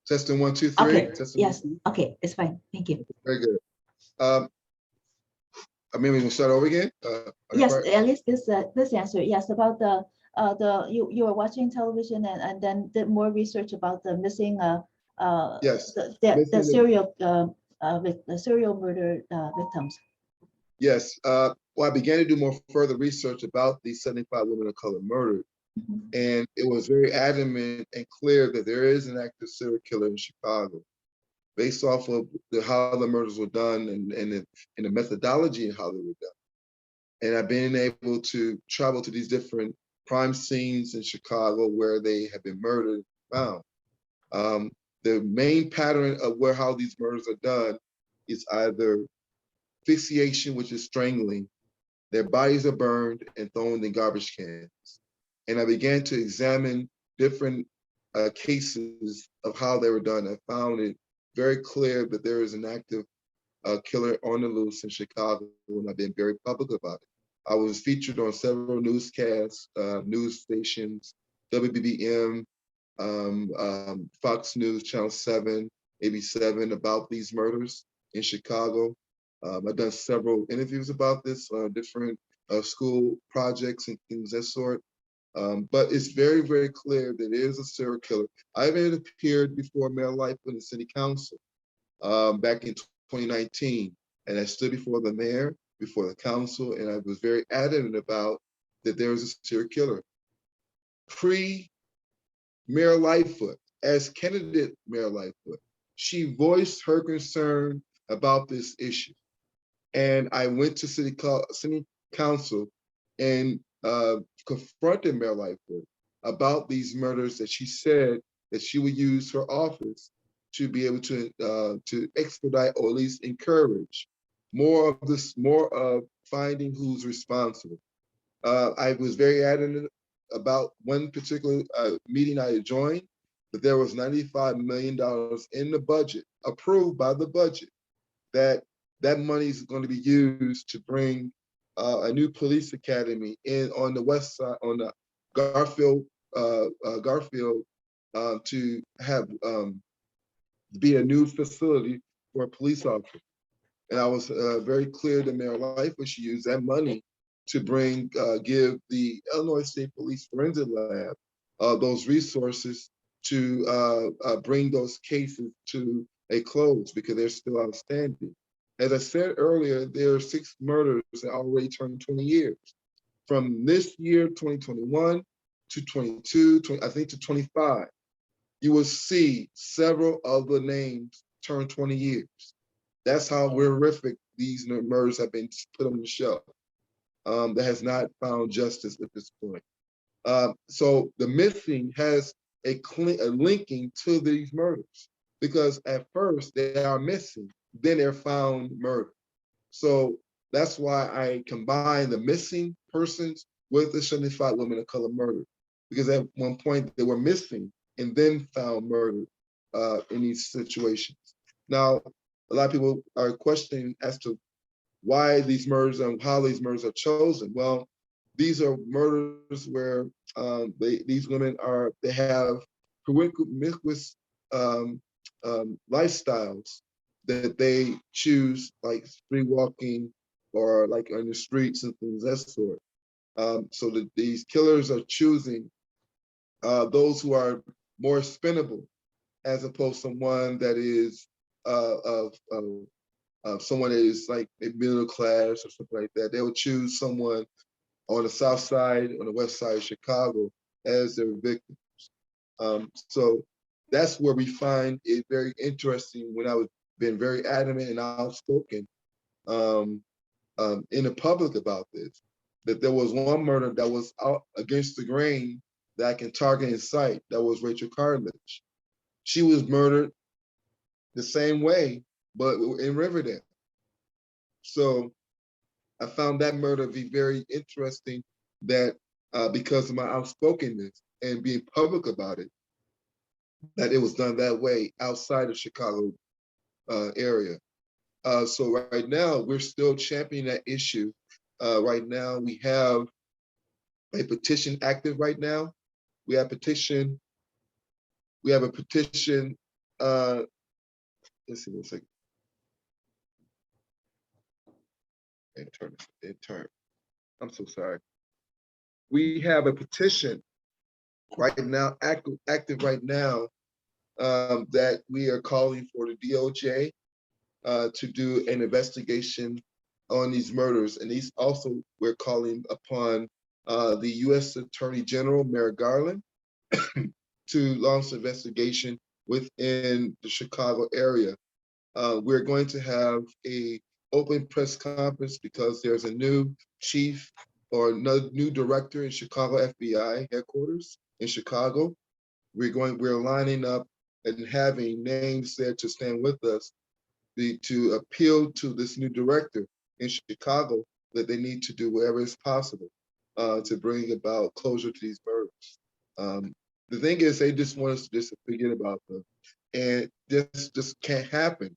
Testing 1, 2, 3. Okay, Testing yes, 1, 2. okay, it's fine. Thank you. Very good. I mean, we can start over again. Yes, at least this answer. Yes, about you were watching television and then did more research about the missing Yes. the serial murder victims. Yes. Well, I began to do more further research about these 75 women of color murdered, and it was very adamant and clear that there is an active serial killer in Chicago, based off of how the murders were done and the methodology and how they were done. And I've been able to travel to these different crime scenes in Chicago where they have been murdered, found. The main pattern of how these murders are done is either asphyxiation, which is strangling. Their bodies are burned and thrown in garbage cans. And I began to examine different cases of how they were done. I found it very clear that there is an active killer on the loose in Chicago, and I've been very public about it. I was featured on several newscasts, news stations, WBBM, Fox News, Channel 7, AB7, about these murders in Chicago. I've done several interviews about this, different school projects and things of that sort. But it's very, very clear that it is a serial killer. I've appeared before Mayor Lightfoot and the City Council back in 2019, and I stood before the mayor, before the council, and I was very adamant about that there was a serial killer. Pre-Mayor Lightfoot, as candidate Mayor Lightfoot, she voiced her concern about this issue. And I went to City Council and confronted Mayor Lightfoot about these murders that she said that she would use her office to be able to expedite or at least encourage more of finding who's responsible. I was very adamant about one particular meeting I had joined, that there was $95 million in the budget, approved by the budget, that money is going to be used to bring a new police academy in on the west side, on the Garfield, to have be a new facility for police officers. And I was very clear to Mayor Lightfoot she used that money to give the Illinois State Police Forensic Lab those resources to bring those cases to a close because they're still outstanding. As I said earlier, there are 6 murders that already turned 20 years. From this year, 2021 to 22, I think to 25, you will see several other names turn 20 years. That's how horrific these murders have been put on the shelf. That has not found justice at this point. So the missing has a linking to these murders, because at first they are missing, then they're found murdered. So that's why I combine the missing persons with the 75 women of color murder, because at one point they were missing and then found murdered in these situations. Now, a lot of people are questioning as to why these murders and how these murders are chosen. Well, these are murders where these women they have promiscuous lifestyles that they choose, like street walking or like on the streets and things of that sort. So that these killers are choosing those who are more spinnable, as opposed to someone that is someone that is like a middle class or something like that. They will choose someone on the south side, on the west side of Chicago as their victims. So that's where we find it very interesting when I was been very adamant and outspoken in the public about this, that there was one murder that was out against the grain that I can target and cite. That was Rachel Cartledge. She was murdered the same way, but in Riverdale. So I found that murder to be very interesting, that because of my outspokenness and being public about it, that it was done that way outside of Chicago area. So right now, we're still championing that issue. Right now, we have a petition active right now. We have a petition. Let's see, 1 second. Intern. I'm so sorry. We have a petition right now, active right now, that we are calling for the DOJ to do an investigation on these murders. And these also, we're calling upon the U.S. Attorney General, Merrick Garland, to launch an investigation within the Chicago area. We're going to have a open press conference because there's a new chief or no new director in Chicago FBI headquarters in Chicago. We're lining up and having names there to stand with us to appeal to this new director in Chicago that they need to do whatever is possible to bring about closure to these murders. The thing is, they just want us to just forget about them, and this just can't happen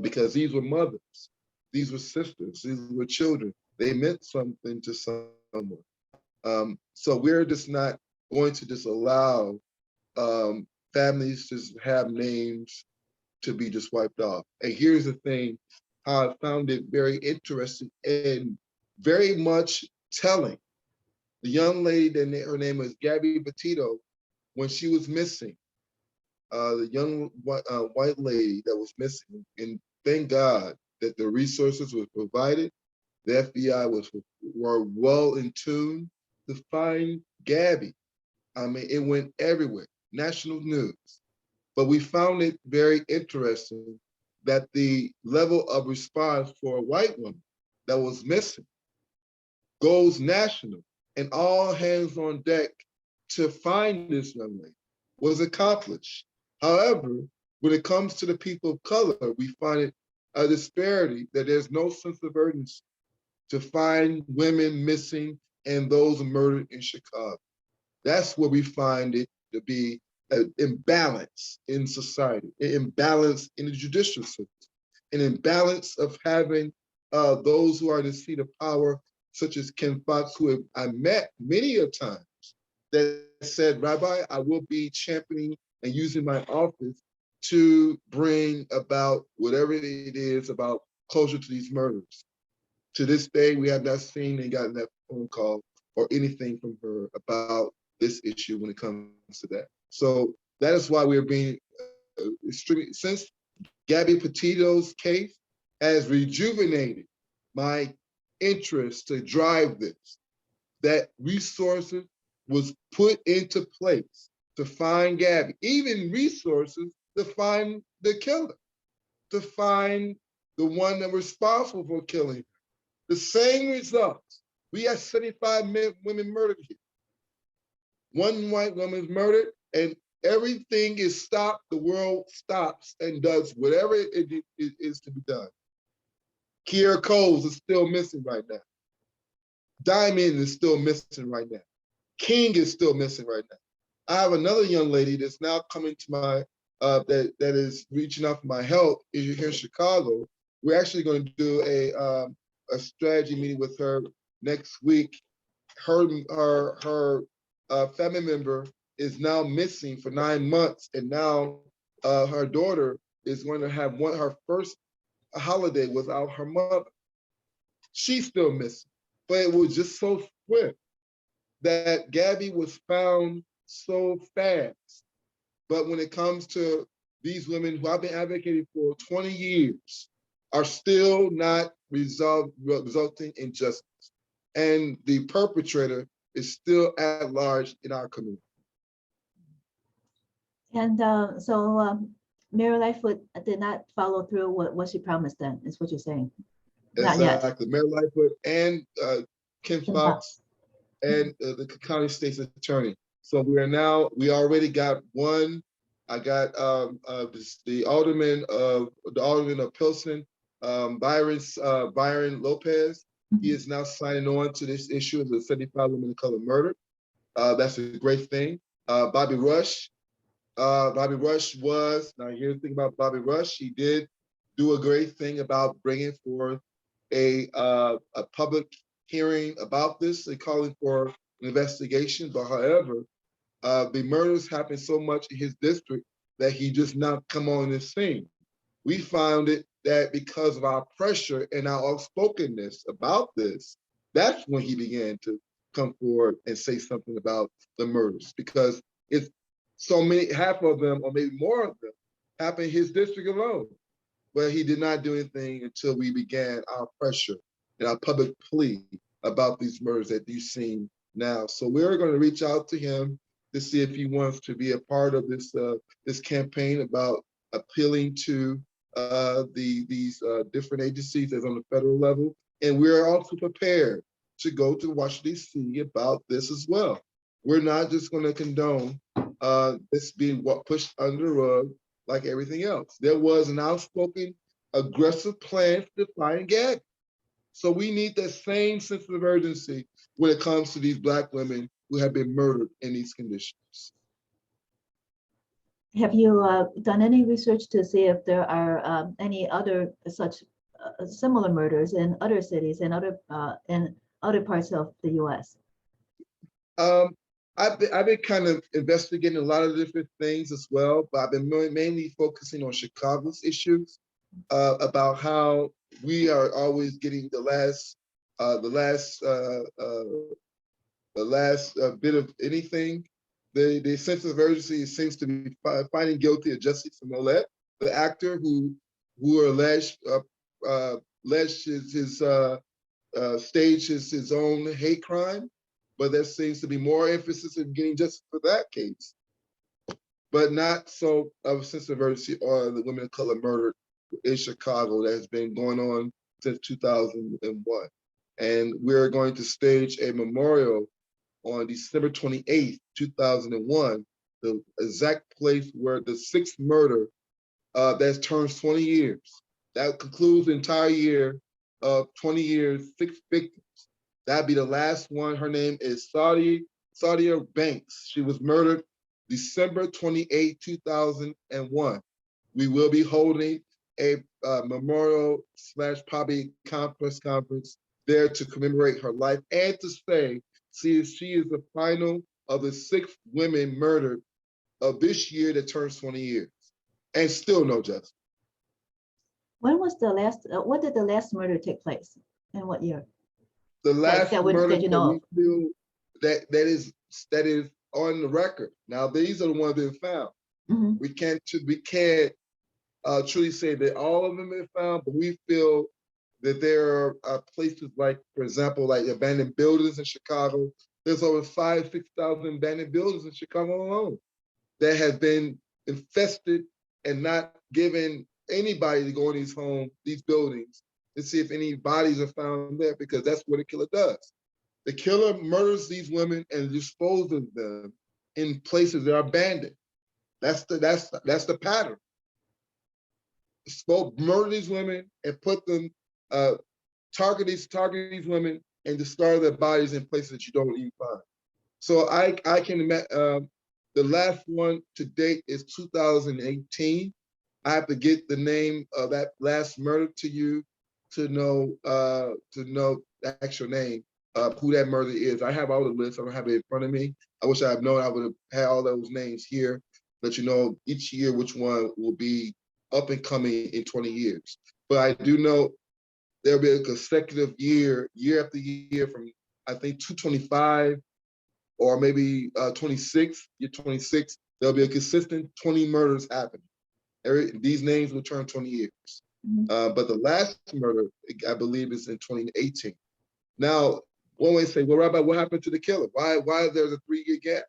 because these were mothers, these were sisters, these were children. They meant something to someone. So we're just not going to just allow families to have names to be just wiped off. And here's the thing, how I found it very interesting and very much telling. The young lady, her name was Gabby Petito, when she was missing, the young white lady that was missing, and thank God that the resources were provided. The FBI were well in tune to find Gabby. I mean, it went everywhere, national news. But we found it very interesting that the level of response for a white woman that was missing goes national, and all hands on deck to find this young lady was accomplished. However, when it comes to the people of color, we find it a disparity that there's no sense of urgency to find women missing and those murdered in Chicago. That's where we find it to be an imbalance in society, an imbalance in the judicial system, an imbalance of having those who are in the seat of power, such as Ken Fox, who I met many a times, that said, Rabbi, I will be championing and using my office to bring about whatever it is about closure to these murders. To this day, we have not seen and gotten that phone call or anything from her about this issue when it comes to that. So that is why we're being extremely, since Gabby Petito's case has rejuvenated my interest to drive this, that resources was put into place to find Gabby, even resources to find the killer, to find the one that was responsible for killing her. The same results. We had 75 women murdered here. One white woman is murdered and everything is stopped. The world stops and does whatever it is to be done. Kiera Coles is still missing right now. Diamond is still missing right now. King is still missing right now. I have another young lady that's now coming to my, that is reaching out for my help here in Chicago. We're actually going to do a strategy meeting with her next week. Her family member is now missing for 9 months, and now her daughter is going to have her first holiday without her mother. She's still missing, but it was just so swift that Gabby was found so fast. But when it comes to these women who I've been advocating for 20 years, are still not resulting in justice. And the perpetrator is still at large in our community. And so Mary Lightfoot did not follow through what she promised then, is what you're saying? Not yet. Exactly. Mary Lightfoot and Ken Fox and the county state's attorney So we already got one. I got the alderman of Pilsen, Byron Lopez. He is now signing on to this issue of the 75 women of color murder. That's a great thing. Bobby Rush. Bobby Rush was, now here's the thing about Bobby Rush, he did do a great thing about bringing forth a public hearing about this and calling for an investigation. But however, the murders happened so much in his district that he just not come on the scene. We found it that because of our pressure and our outspokenness about this, that's when he began to come forward and say something about the murders, because it's so many, half of them or maybe more of them happened in his district alone. But he did not do anything until we began our pressure and our public plea about these murders that you've seen now. So we're going to reach out to him to see if he wants to be a part of this campaign about appealing to these different agencies as on the federal level. And we're also prepared to go to Washington, D.C. about this as well. We're not just going to condone this being pushed under the rug like everything else. There was an outspoken, aggressive plan to try and gag. So we need that same sense of urgency when it comes to these Black women who have been murdered in these conditions. Have you done any research to see if there are any other such similar murders in other cities and other parts of the U.S.? I've been kind of investigating a lot of different things as well, but I've been mainly focusing on Chicago's issues about how we are always getting the last bit of anything. The sense of urgency seems to be finding guilty of Jussie Smollett, the actor who alleged staged his own hate crime, but there seems to be more emphasis in getting justice for that case, but not so of a sense of urgency on the women of color murdered in Chicago that has been going on since 2001. And we're going to stage a memorial on December 28th, 2001, the exact place where the sixth murder that turns 20 years. That concludes the entire year of 20 years, 6 victims. That'd be the last one. Her name is Saudia Banks. She was murdered December 28, 2001. We will be holding a memorial / probably press conference there to commemorate her life and to say, see, she is the final of the 6 women murdered of this year that turns 20 years, and still no justice. When was the last? When did the last murder take place? In what year? The last murder that you know we feel that is on the record. Now these are the ones that are found. Mm-hmm. We can't truly say that all of them have been found, but we feel that there are places like, for example, like abandoned buildings in Chicago. There's over 6,000 abandoned buildings in Chicago alone that have been infested and not given anybody to go in these buildings to see if any bodies are found there, because that's what a killer does. The killer murders these women and disposes of them in places that are abandoned. That's the pattern. Murder these women and put them, target these women and discard their bodies in places that you don't even find. So I can imagine the last one to date is 2018. I have to get the name of that last murder to you to know the actual name of who that murder is. I have all the lists. I don't have it in front of me. I wish I had known. I would have had all those names here, let you know each year which one will be up and coming in 20 years. But I do know there'll be a consecutive year after year from, I think, 225 or maybe 26, year 26, there'll be a consistent 20 murders happening. These names will turn 20 years. Mm-hmm. But the last murder, I believe, is in 2018. Now, one way to say, well, Rabbi, what happened to the killer? Why there's a 3-year gap?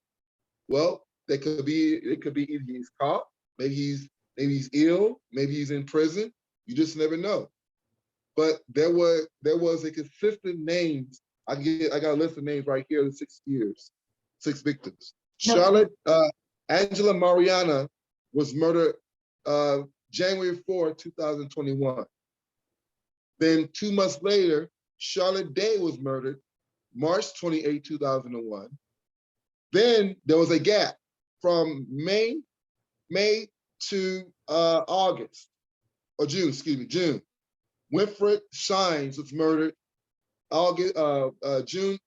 Well, it could be either he's caught, maybe he's ill, maybe he's in prison. You just never know. But there was a consistent names. I got a list of names right here, the 6 years, 6 victims. No. Charlotte, Angela Marianna was murdered January 4, 2021. Then 2 months later, Charlotte Day was murdered March 28, 2001. Then there was a gap from May to August, or June, excuse me, June. Winifred Shines was murdered June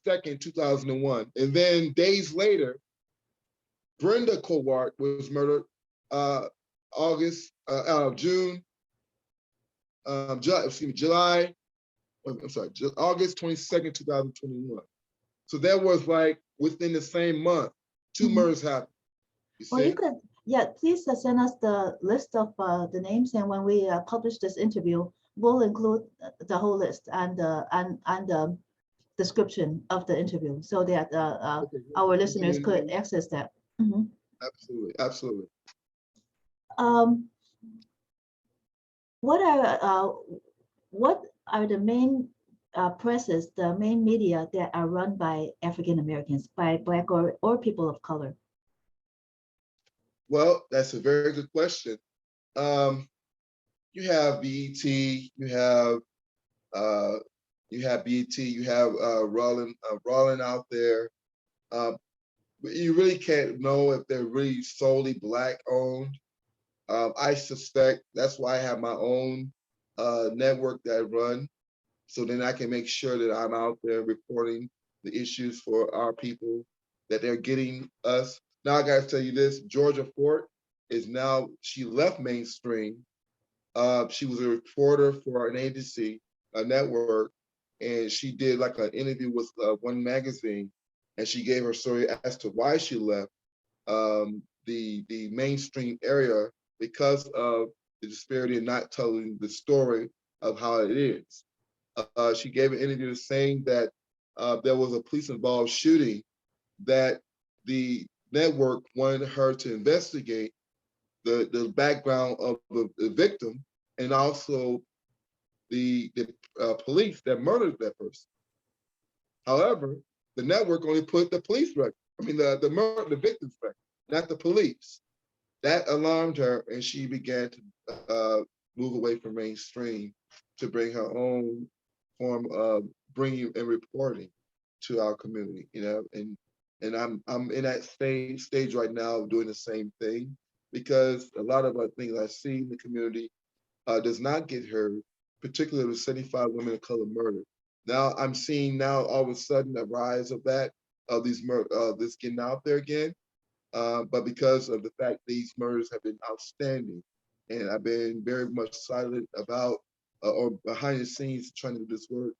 2nd, 2001. And then days later, Brenda Cowart was murdered August 22nd, 2021. So that was like within the same month, 2 murders happened. Well, you could, yeah, please send us the list of the names, and when we publish this interview, we'll include the whole list and the description of the interview so that our listeners could access that. Absolutely, absolutely. What are the main presses, the main media that are run by African Americans, by Black or people of color? Well, that's a very good question. You have BET, you have BET, you have Rollin out there. But you really can't know if they're really solely Black owned. I suspect that's why I have my own network that I run. So then I can make sure that I'm out there reporting the issues for our people, that they're getting us. Now I gotta tell you this, Georgia Fort is now, she left mainstream. She was a reporter for an agency, a network, and she did like an interview with one magazine, and she gave her story as to why she left the mainstream area because of the disparity in not telling the story of how it is. She gave an interview saying that there was a police-involved shooting that the network wanted her to investigate the background of the victim and also the police that murdered that person. However, the network only put the police record, the victim's record, not the police. That alarmed her, and she began to move away from mainstream to bring her own form of bringing and reporting to our community, and I'm in that stage right now doing the same thing because a lot of things I see in the community does not get heard, particularly the 75 women of color murdered. Now I'm seeing all of a sudden a rise of this getting out there again. But because of the fact these murders have been outstanding, and I've been very much silent about or behind the scenes trying to do this work,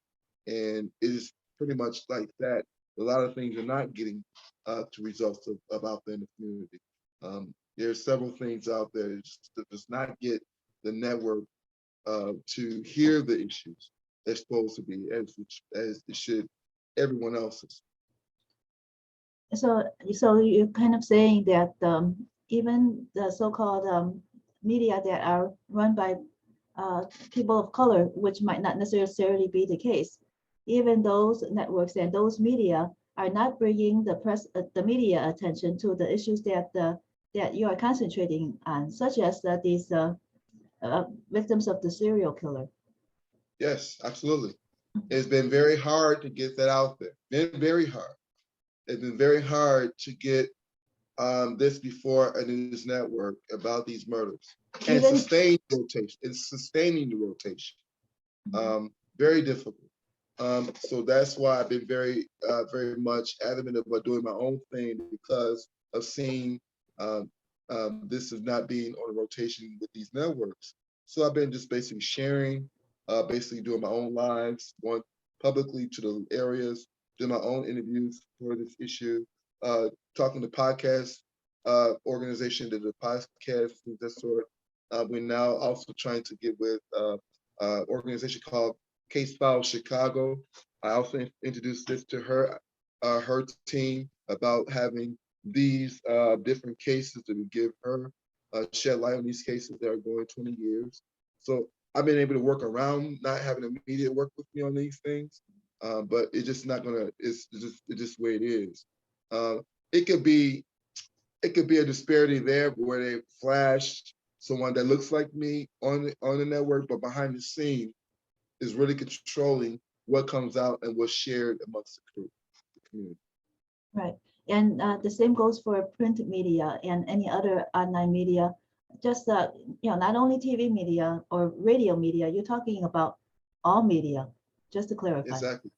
and it is pretty much like that. A lot of things are not getting to results of out there in the community. There are several things out there that does not get the network to hear the issues they're supposed to be as it should everyone else's. So you're kind of saying that even the so-called media that are run by people of color, which might not necessarily be the case, even those networks and those media are not bringing the media attention to the issues that you are concentrating on, such as these victims of the serial killer. Yes, absolutely. It's been very hard to get that out there. Been very hard. It's been very hard to get this before a news network about these murders and sustain rotation. It's sustaining the rotation. Very difficult. So that's why I've been very much adamant about doing my own thing because of seeing this is not being on a rotation with these networks. So I've been just basically sharing, basically doing my own lives, going publicly to the areas, doing my own interviews for this issue, talking to podcast organization, to the podcast, things that sort. We're now also trying to get with an organization called Case File Chicago. I also introduced this to her team about having these different cases to give her shed light on these cases that are going 20 years. So I've been able to work around not having the media work with me on these things, but it's just not gonna. It's just the way it is. it could be a disparity there where they flash someone that looks like me on the network, but behind the scene is really controlling what comes out and what's shared amongst the community. Right. And the same goes for print media and any other online media. Just not only TV media or radio media, you're talking about all media, just to clarify. Exactly.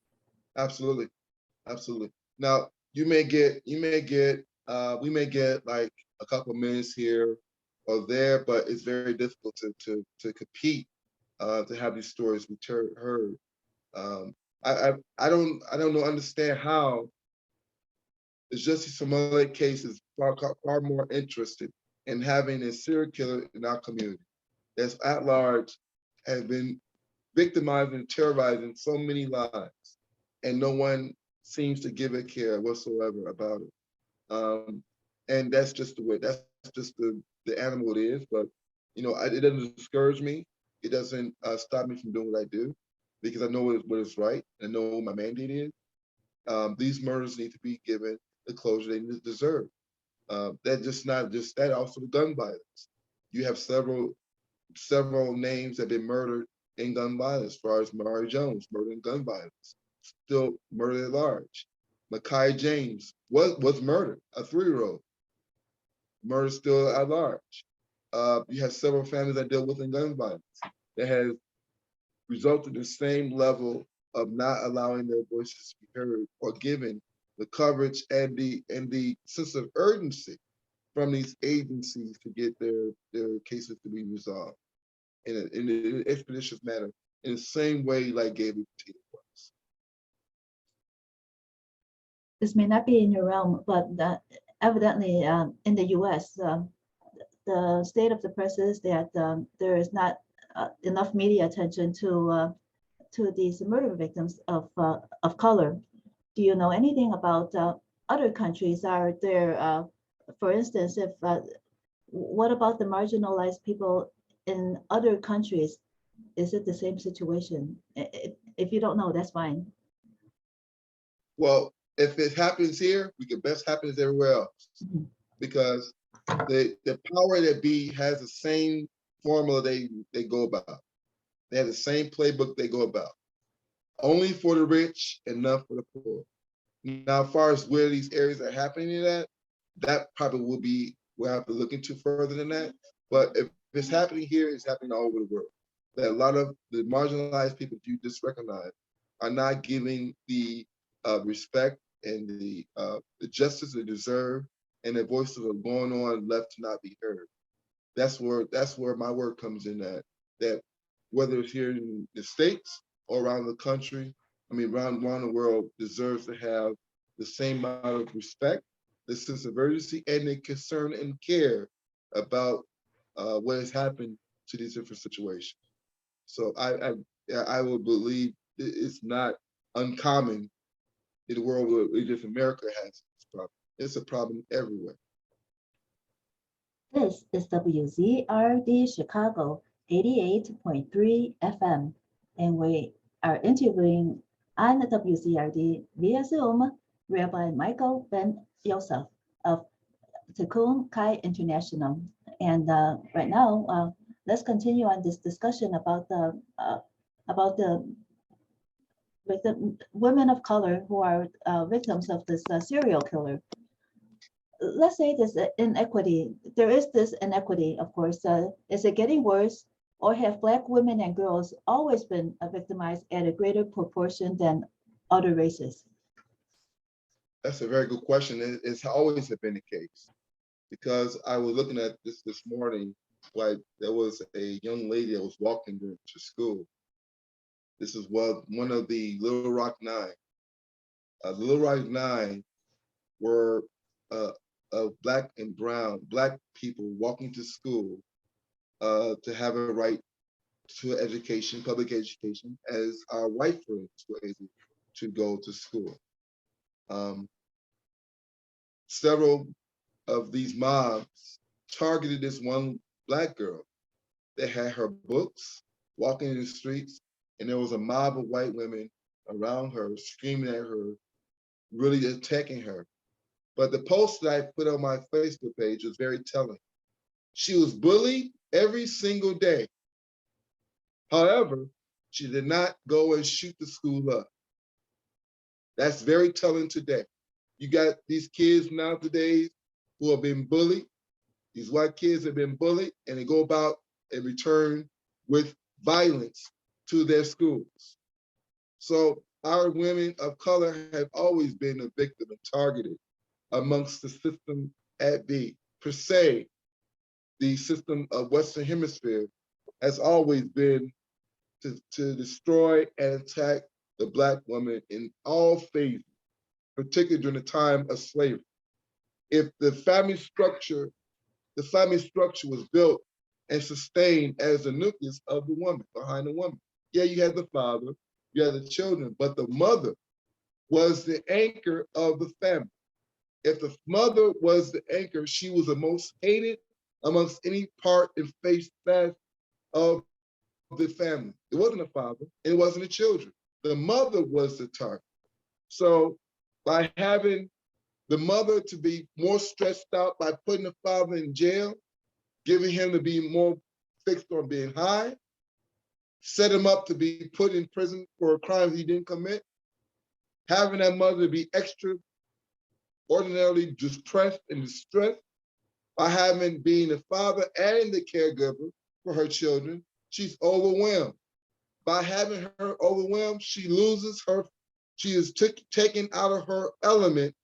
Absolutely. Absolutely. Now we may get like a couple minutes here or there, but it's very difficult to compete, to have these stories heard. I don't understand how the justice from other cases far more interested in having a serial killer in our community that's at large, has been victimizing and terrorizing so many lives, and no one seems to give it care whatsoever about it. And that's just the way, that's just the animal it is. But it doesn't discourage me. It doesn't stop me from doing what I do, because I know what is right. I know what my mandate is. These murders need to be given the closure they deserve. That just not just that, also the gun violence. You have several names that have been murdered in gun violence, as far as Mari Jones, murdered in gun violence, still murdered at large. Makai James was murdered, a 3-year-old, murdered still at large. You have several families that deal with in gun violence that has resulted in the same level of not allowing their voices to be heard or given the coverage and the sense of urgency from these agencies to get their cases to be resolved in an expeditious manner, in the same way like Gabriel Petito was. This may not be in your realm, but evidently in the U.S., the state of the press is that there is not enough media attention to these murder victims of color. Do you know anything about other countries? Are there, for instance, what about the marginalized people in other countries? Is it the same situation? If you don't know, that's fine. Well, if it happens here, we can best happens everywhere else, because the power that be has the same formula they go about. They have the same playbook they go about. Only for the rich and none for the poor. Now, as far as where these areas are happening at, that probably we'll have to look into further than that. But if it's happening here, it's happening all over the world. That a lot of the marginalized people you just recognize are not giving the respect and the justice they deserve, and their voices are going on left to not be heard. That's where my work comes in at. That whether it's here in the States or around the country, around the world, deserves to have the same amount of respect, the sense of urgency, and the concern and care about what has happened to these different situations. So I would believe it's not uncommon in the world where just America has this problem. It's a problem everywhere. This is WZRD Chicago 88.3 FM, and we are interviewing on the WZRD via Zoom Rabbi Michael Ben Yosef of Tikkun Chai International. And right now, let's continue on this discussion about the women of color who are victims of this serial killer. Let's say this inequity. There is this inequity, of course. Is it getting worse, or have Black women and girls always been victimized at a greater proportion than other races? That's a very good question. It's always been the case, because I was looking at this morning. Like, there was a young lady that was walking to school. This is one of the Little Rock Nine. The Little Rock Nine were Black and brown Black people walking to school to have a right to education, public education, as our white friends were able to go to school. Several of these mobs targeted this one Black girl that had her books, walking in the streets, and there was a mob of white women around her, screaming at her, really attacking her. But the post that I put on my Facebook page was very telling. She was bullied every single day. However, she did not go and shoot the school up. That's very telling today. You got these kids nowadays who have been bullied. These white kids have been bullied, and they go about and return with violence to their schools. So our women of color have always been a victim and targeted amongst the system at B. Per se, the system of Western Hemisphere has always been to destroy and attack the Black woman in all phases, particularly during the time of slavery. If the family structure was built and sustained as the nucleus of the woman, behind the woman. Yeah, you had the father, you had the children, but the mother was the anchor of the family. If the mother was the anchor, she was the most hated amongst any part and facet of the family. It wasn't the father, it wasn't the children. The mother was the target. So by having the mother to be more stressed out by putting the father in jail, giving him to be more fixed on being high, set him up to be put in prison for a crime he didn't commit, having that mother be extraordinarily depressed and distressed by having being the father and the caregiver for her children, she's overwhelmed. By having her overwhelmed, she is taken out of her element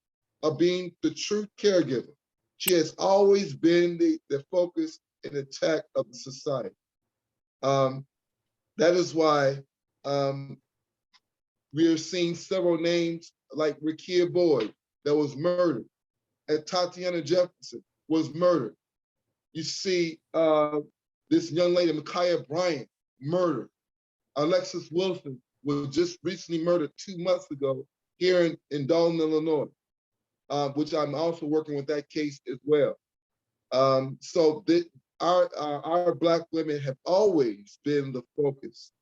of being the true caregiver. She has always been the focus and attack of the society. That is why we are seeing several names like Rekia Boyd that was murdered, and Tatiana Jefferson was murdered. You see this young lady, Micaiah Bryant, murdered. Alexis Wilson was just recently murdered 2 months ago here in Dalton, Illinois, which I'm also working with that case as well. So our Black women have always been the focus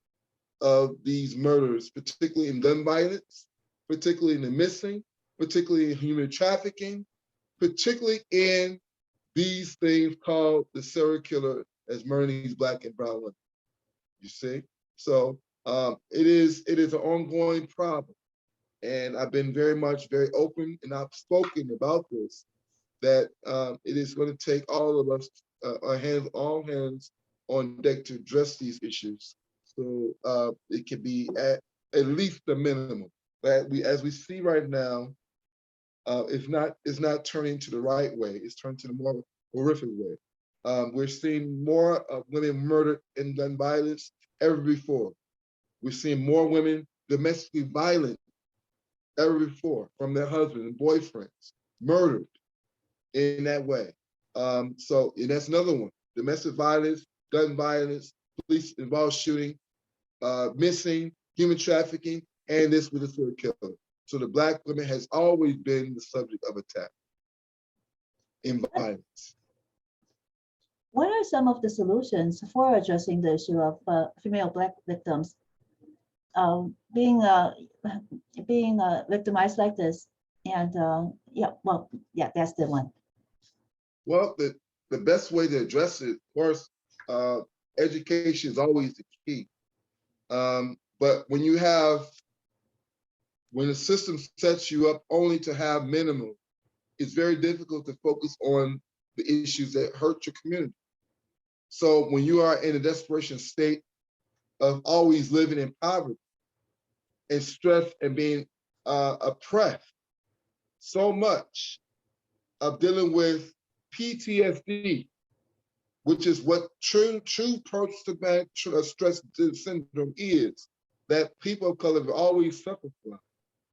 of these murders, particularly in gun violence, particularly in the missing, particularly in human trafficking, particularly in these things called the serial killer as murdering these Black and brown women. You see? So it is an ongoing problem. And I've been very open and outspoken about this, that it is going to take all of us, all hands on deck to address these issues. So it can be at least the minimum. But as we see right now, it's not turning to the right way. It's turning to the more horrific way. We're seeing more women murdered in gun violence ever before. We're seeing more women domestically violent ever before from their husbands and boyfriends, murdered in that way. So and that's another one: domestic violence, gun violence, police involved shooting, missing, human trafficking, and this with a serial killer. So the Black woman has always been the subject of attack in violence. What are some of the solutions for addressing the issue of female Black victims being victimized like this? And that's the one. Well, the best way to address it, of course, education is always the key. But when the system sets you up only to have minimum, it's very difficult to focus on the issues that hurt your community. So when you are in a desperation state of always living in poverty and stress and being oppressed so much, of dealing with PTSD, which is what true post-traumatic stress syndrome is, that people of color have always suffered from.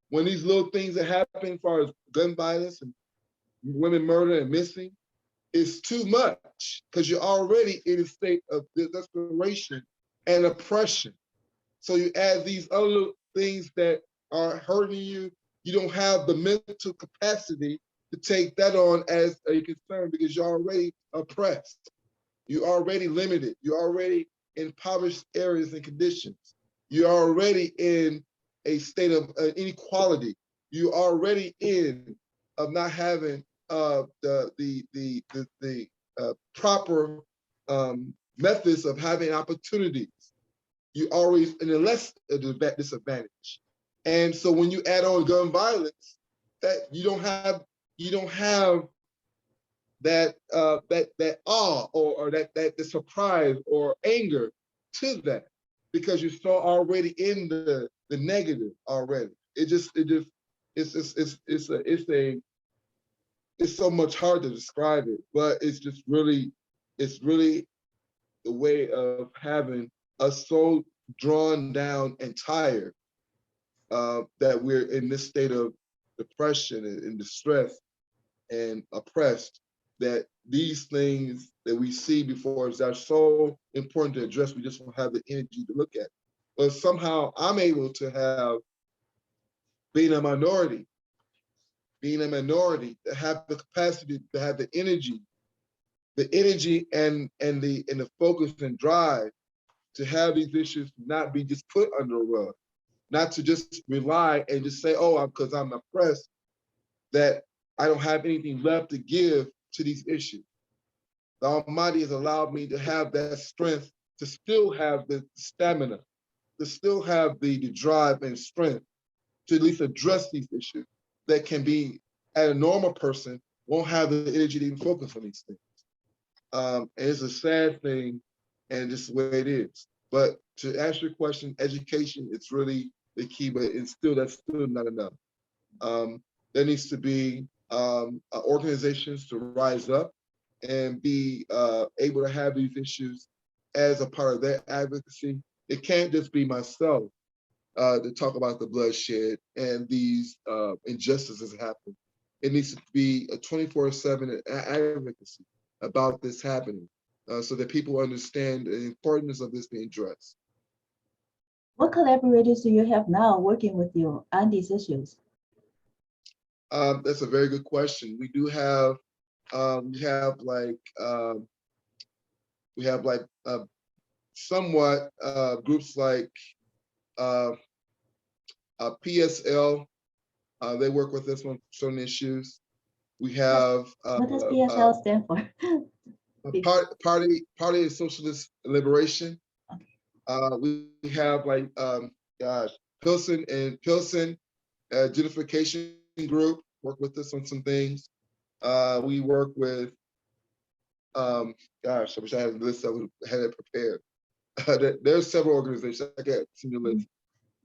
When these little things that happen as far as gun violence and women murder and missing, it's too much because you're already in a state of desperation and oppression. So you add these other things that are hurting you, you don't have the mental capacity to take that on as a concern because you're already oppressed. You're already limited. You're already in impoverished areas and conditions. You're already in a state of inequality. You're already in of not having the proper methods of having opportunities. You always in a less disadvantage. And so when you add on gun violence, that you don't have that that awe or that the surprise or anger to that, because you're so already in the negative already. It's so much hard to describe it, but it's really the way of having us so drawn down and tired that we're in this state of depression and distress and oppressed, that these things that we see before us are so important to address, we just don't have the energy to look at. But somehow I'm able to have, being a minority, to have the capacity, to have the energy and the focus and drive to have these issues not be just put under a rug, not to just rely and just say, oh, because I'm oppressed, that I don't have anything left to give to these issues. The Almighty has allowed me to have that strength, to still have the stamina, to still have the drive and strength to at least address these issues that can be, at a normal person, won't have the energy to even focus on these things. And it's a sad thing, and just the way it is. But to answer your question, education, it's really the key, but that's still not enough. There needs to be organizations to rise up and be able to have these issues as a part of their advocacy. It can't just be myself to talk about the bloodshed and these injustices that happen. It needs to be a 24/7 advocacy about this happening, so that people understand the importance of this being addressed. What collaborators do you have now working with you on these issues? That's a very good question. We do have somewhat groups like PSL. They work with us on certain issues. We have What does PSL stand for? Party of Socialist Liberation. We have like Pilsen Gentrification Group work with us on some things. We work with I wish I had a list. I would have had it prepared. There's several organizations. I got some new list.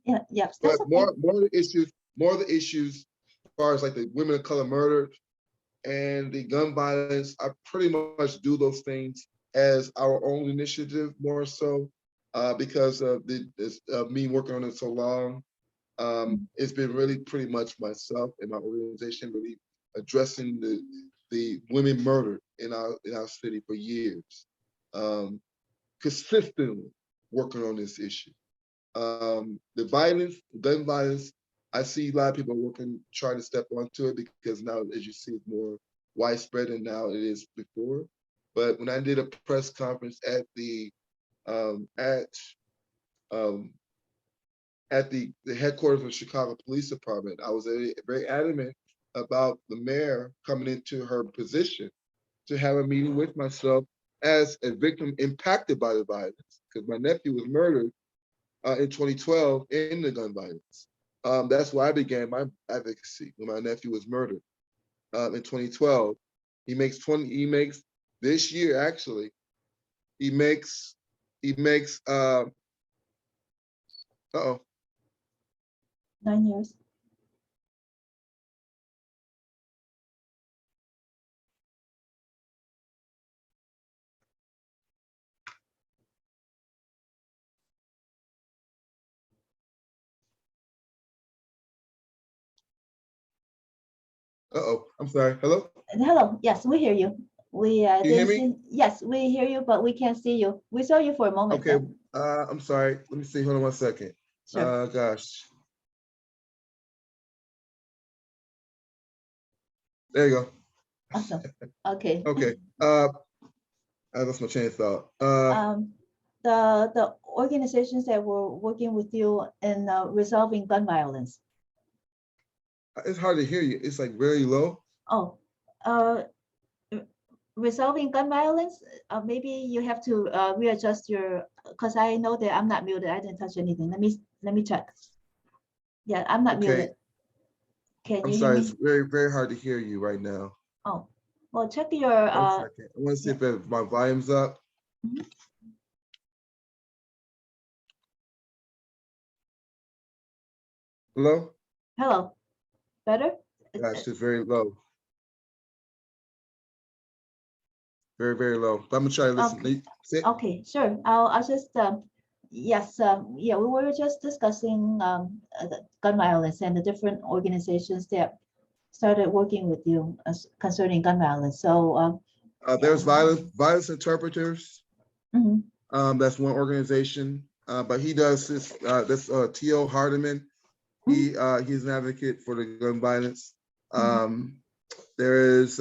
Yeah, but more of the issues as far as like the women of color murdered and the gun violence, I pretty much do those things as our own initiative more so, because of me working on it so long. It's been really pretty much myself and my organization really addressing the women murdered in our city for years, consistently working on this issue. The violence, gun violence, I see a lot of people trying to step onto it because now, as you see, it's more widespread than now it is before. But when I did a press conference at the headquarters of the Chicago Police Department, I was very adamant about the mayor coming into her position to have a meeting with myself as a victim impacted by the violence, because my nephew was murdered in 2012 in the gun violence. That's why I began my advocacy when my nephew was murdered in 2012. He makes this year actually. He makes 9 years. I'm sorry. Hello? Hello. Yes, we hear you. We Can you hear me? Yes, we hear you, but we can't see you. We saw you for a moment. Okay. I'm sorry. Let me see. Hold on 1 second. Sure. Gosh. There you go. Awesome. Okay. Okay. I lost my train of thought. The organizations that were working with you in resolving gun violence. It's hard to hear you. It's like very low. Oh, uh, resolving gun violence. Maybe you have to readjust your, because I know that I'm not muted. I didn't touch anything. Let me check. Yeah, I'm not Okay. muted. Can I'm you hear sorry. It's me? very, very hard to hear you right now. Oh, well, check your 1 second. I want to see yeah. if my volume's up. Mhm. Hello? Hello. Better? Gosh, it's very low. Very, very low. But I'm gonna try to listen. Okay. Sit. Okay, sure. I'll just yes, yeah, we were just discussing the gun violence and the different organizations that started working with you concerning gun violence. So yeah. There's violence interpreters. Mhm, That's one organization. But he does this. That's T.O. Hardiman. mhm, He's an advocate for the gun violence. mhm, There is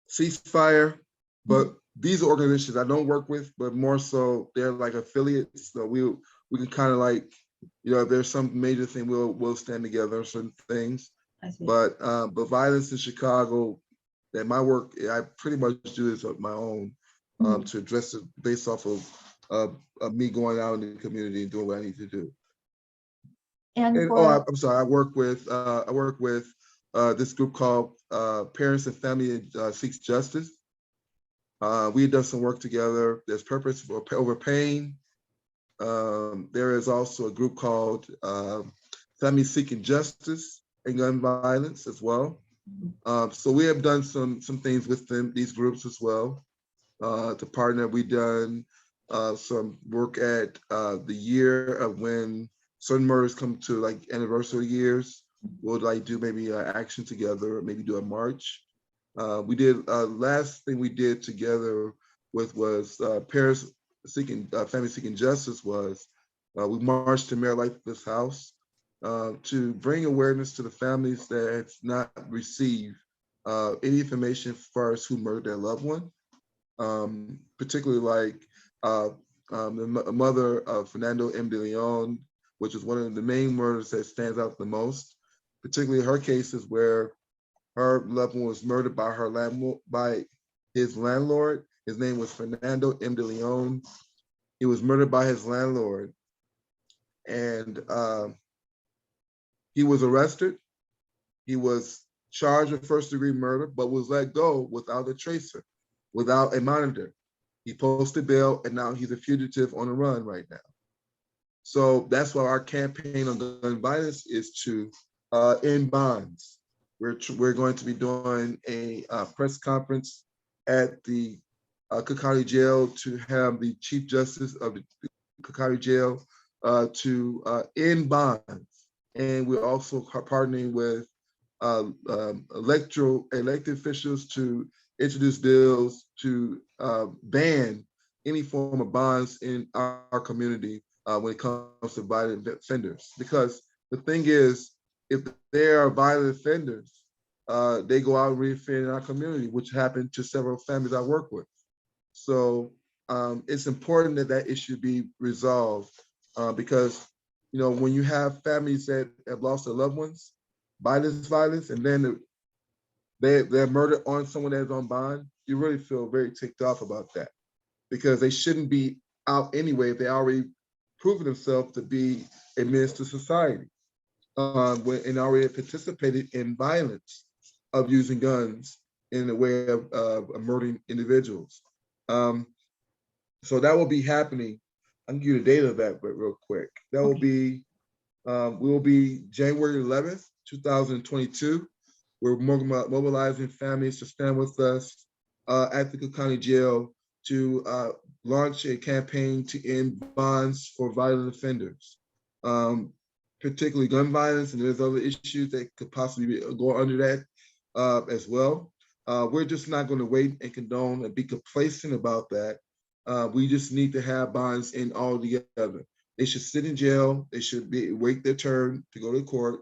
Ceasefire, mhm, but these are organizations I don't work with, but more so they're like affiliates. So we can kind of like, if there's some major thing, we'll stand together on certain things. I see. But violence in Chicago, that my work, I pretty much do this on my own Mhm. to address it based off of me going out in the community and doing what I need to do. And And for I'm sorry, I work with this group called Parents and Family Seeks Justice. We've done some work together. There's Purpose Over Pain. There is also a group called Family Seeking Justice and Gun Violence as well. So we have done some things with these groups as well. To partner, we've done some work at the year of when certain murders come to like anniversary years. We'll like do maybe an action together, maybe do a march. We did last thing we did together was parents seeking family seeking justice was we marched to Mayor Lightfoot's house to bring awareness to the families that have not received any information as far as who murdered their loved one, particularly like the mother of Fernando M. de Leon, which is one of the main murders that stands out the most, particularly her cases where her loved one was murdered by his landlord. His name was Fernando M. de Leon. He was murdered by his landlord, and he was arrested. He was charged with first-degree murder, but was let go without a tracer, without a monitor. He posted bail, and now he's a fugitive on the run right now. So that's why our campaign on gun violence is to end bonds. We're going to be doing a press conference at the Cook County Jail to have the Chief Justice of the Cook County Jail to end bonds. And we're also partnering with elected officials to introduce bills to ban any form of bonds in our community when it comes to violent offenders. Because the thing is, if they are violent offenders, they go out and reoffend in our community, which happened to several families I work with. So it's important that that issue be resolved because, when you have families that have lost their loved ones, violence, and then they're murdered on someone that's on bond, you really feel very ticked off about that because they shouldn't be out anyway if they already proven themselves to be a menace to society and already participated in violence of using guns in a way of murdering individuals. Um, so that will be happening. I can give you the date of that, but real quick. That will okay. be will be January 11th, 2022. We're mobilizing families to stand with us at the Cook County Jail to launch a campaign to end bonds for violent offenders, particularly gun violence, and there's other issues that could possibly go under that as well. We're just not going to wait and condone and be complacent about that. We just need to have bonds in all together. They should sit in jail. They should wait their turn to go to court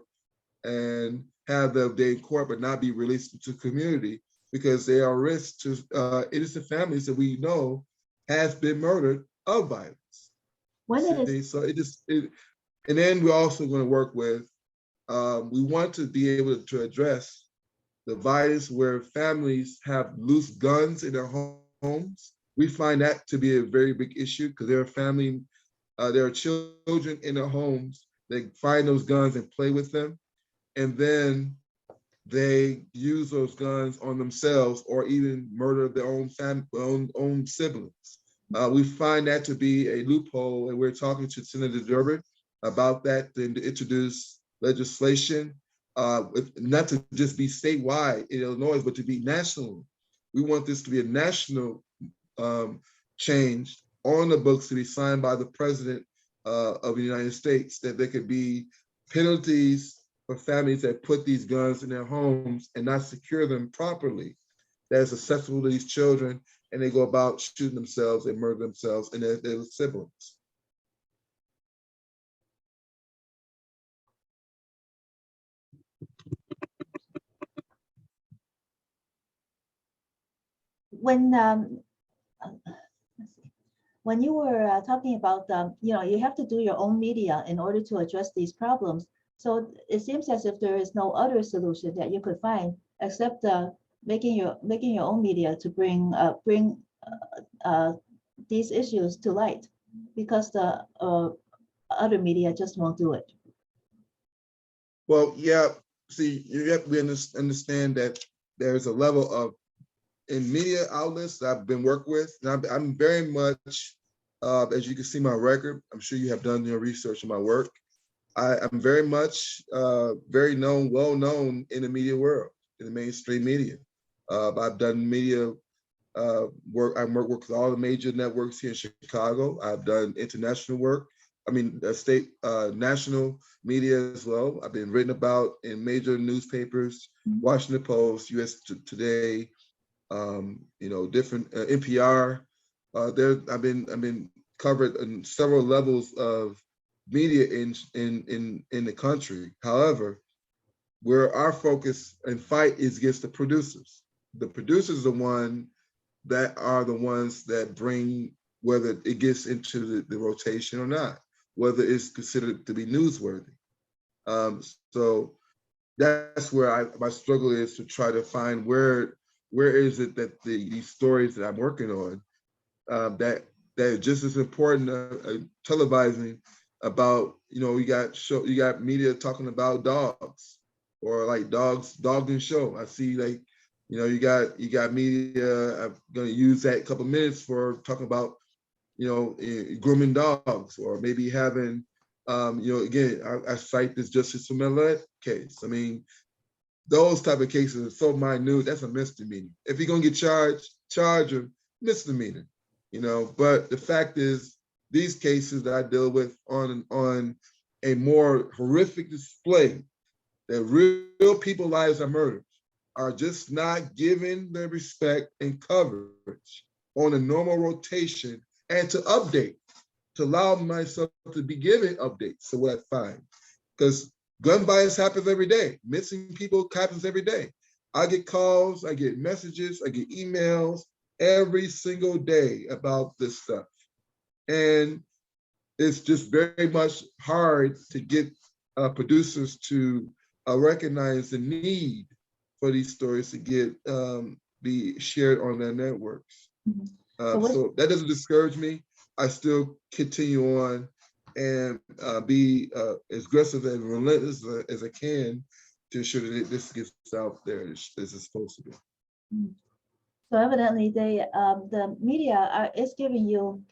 and have their day in court, but not be released into the community because they are risk to innocent families that we know has been murdered of violence. When is See, so and then we're also going to work with We want to be able to address the violence where families have loose guns in their homes. We find that to be a very big issue because there are children in their homes. They find those guns and play with them, and then they use those guns on themselves or even murder their own siblings. We find that to be a loophole, and we're talking to Senator Durbin about that to introduce legislation, not to just be statewide in Illinois, but to be national. We want this to be a national change on the books to be signed by the president of the United States, that there could be penalties for families that put these guns in their homes and not secure them properly, that is accessible to these children, and they go about shooting themselves and murder themselves and their siblings. When when you were talking about, you have to do your own media in order to address these problems. So it seems as if there is no other solution that you could find except making your own media to bring these issues to light, because the other media just won't do it. Well, yeah. See, you have to understand that there's a level of in media outlets that I've been worked with. And I'm very much, as you can see my record, I'm sure you have done your research on my work. I'm very much well known in the media world, in the mainstream media. I've done media work. I work with all the major networks here in Chicago. I've done international work. I mean, state, national media as well. I've been written about in major newspapers, Washington Post, US Today, different NPR. I've been covered in several levels of media in the country. However, where our focus and fight is against the producers. The producers are the ones that bring, whether it gets into the rotation or not, whether it's considered to be newsworthy. So that's where my struggle is, to try to find where is it that these stories that I'm working on that are just as important televising about, you got media talking about dogs, or like dog and show. I see, like, you got media. I'm going to use that couple minutes for talking about, grooming dogs, or maybe having, again, I cite this Justice Smollett case. I mean, those type of cases are so minute, that's a misdemeanor. If you're gonna get charged, charge him misdemeanor, But the fact is, these cases that I deal with on a more horrific display, that real people lives are murdered, are just not given the respect and coverage on a normal rotation, and to update, to allow myself to be given updates. So what I find, because gun violence happens every day. Missing people happens every day. I get calls, I get messages, I get emails every single day about this stuff. And it's just very much hard to get producers to recognize the need for these stories to get be shared on their networks. So that doesn't discourage me. I still continue on and be as aggressive and relentless as I can to ensure that this gets out there as it's supposed to be. So evidently, the media is giving you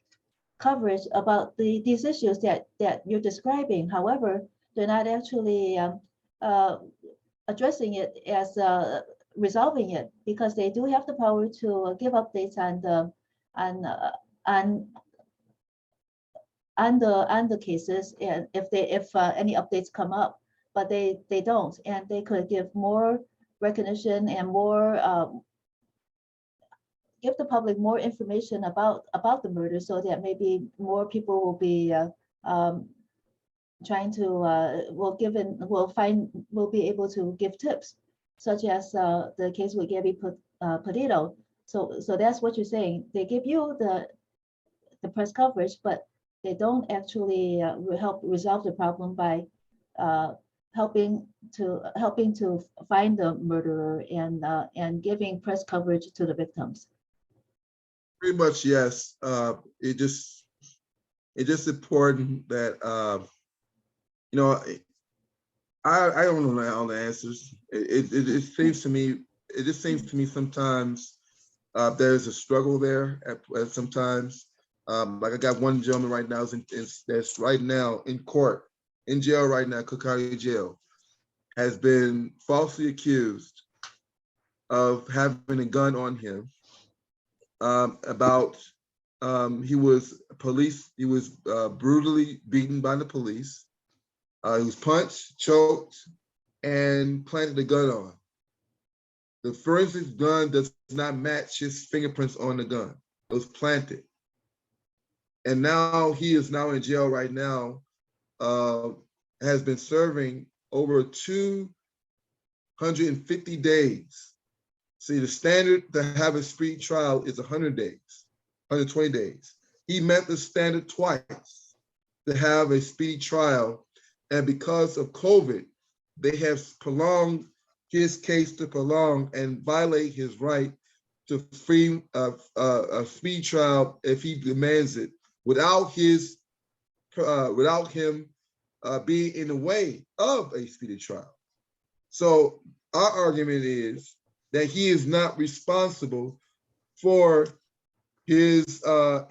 coverage about these issues that you're describing. However, they're not actually addressing it as resolving it, because they do have the power to give updates on the cases, and if any updates come up, but they don't, and they could give more recognition and more give the public more information about the murder, so that maybe more people will be trying to will be able to give tips, such as the case with Gabby Petito. So that's what you're saying. They give you the press coverage, but they don't actually help resolve the problem by helping to find the murderer and giving press coverage to the victims. Pretty much, yes. It's just important that you know, I don't know all the answers. It seems to me, it just seems to me sometimes there's a struggle there at sometimes. Like I got one gentleman right now that's right now in court, in jail right now, Cook County Jail, has been falsely accused of having a gun on him. About he was brutally beaten by the police. He was punched, choked, and planted a gun on. The forensics gun does not match his fingerprints on the gun. It was planted. And now he is now in jail right now, has been serving over 250 days. See, the standard to have a speedy trial is 100 days, 120 days. He met the standard twice to have a speedy trial. And because of COVID, they have prolonged his case to prolong and violate his right to free a speedy trial if he demands it, without him being in the way of a speedy trial. So our argument is that he is not responsible for he's not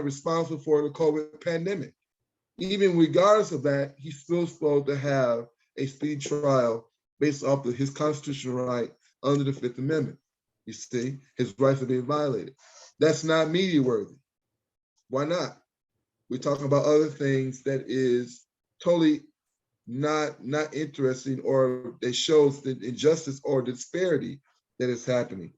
responsible for the COVID pandemic. Even regardless of that, he's still supposed to have a speedy trial based off of his constitutional right under the Fifth Amendment. You see, his rights are being violated. That's not media worthy. Why not? We're talking about other things that is totally not interesting, or it shows the injustice or disparity that is happening.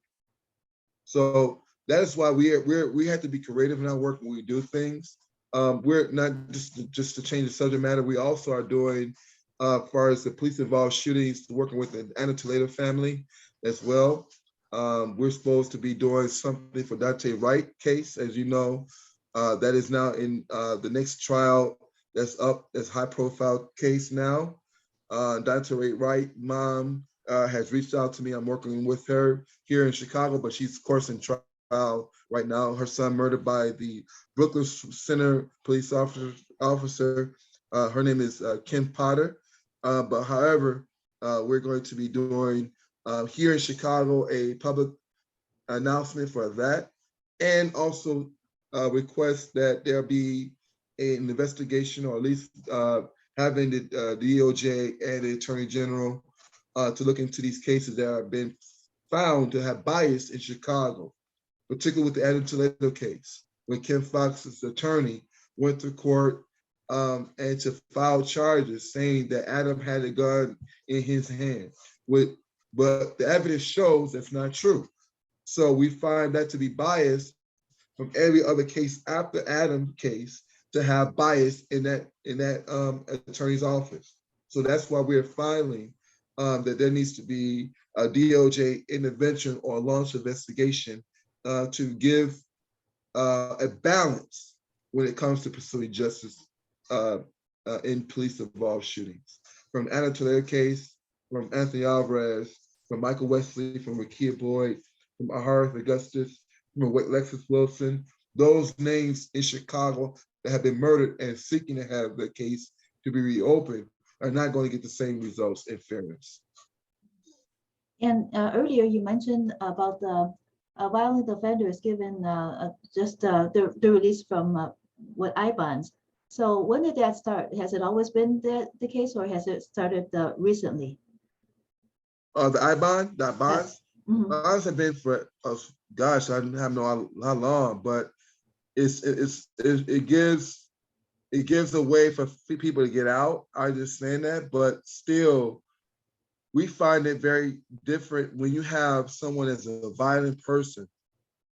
So that is why we have to be creative in our work when we do things. We're not just to change the subject matter. We also are doing, as far as the police involved shootings, working with the Anna Toledo family as well. We're supposed to be doing something for Dante Wright case, as you know, that is now in the next trial that's up, that's high profile case now. Dante Wright mom has reached out to me. I'm working with her here in Chicago, but she's of course in trial right now. Her son murdered by the Brooklyn Center police officer. Her name is Ken Potter. But however, we're going to be doing here in Chicago a public announcement for that, and also request that there be an investigation, or at least having the DOJ and the Attorney General to look into these cases that have been found to have bias in Chicago, particularly with the Adam Toledo case, when Kim Foxx's attorney went to court and to file charges saying that Adam had a gun in his hand. But the evidence shows that's not true. So we find that to be biased from every other case after Adam case to have bias in that attorney's office. So that's why we're filing that there needs to be a DOJ intervention or launch investigation to give a balance when it comes to pursuing justice in police-involved shootings. From Anna Toledo case, from Anthony Alvarez, from Michael Wesley, from Rekia Boyd, from Aharith Augustus, from Lexus Wilson, those names in Chicago that have been murdered and seeking to have the case to be reopened are not going to get the same results in fairness. And earlier you mentioned about the violent offenders given just the release from what I-bonds. So when did that start? Has it always been the case, or has it started recently? The I-bond, the bonds, Mm-hmm. bonds have been for, gosh, I don't know how long, but it gives a way for people to get out. I understand that, but still, we find it very different when you have someone as a violent person.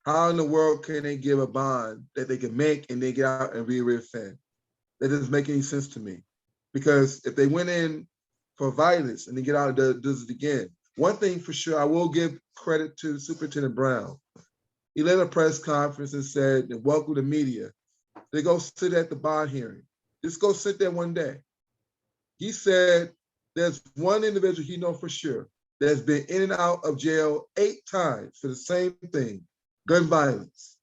How in the world can they give a bond that they can make and they get out and re-offend? That doesn't make any sense to me. Because if they went in for violence and they get out and does it again, one thing for sure, I will give credit to Superintendent Brown. He led a press conference and said, and welcome the media. They go sit at the bond hearing. Just go sit there one day. He said there's one individual he knows for sure that's been in and out of jail 8 times for the same thing, gun violence.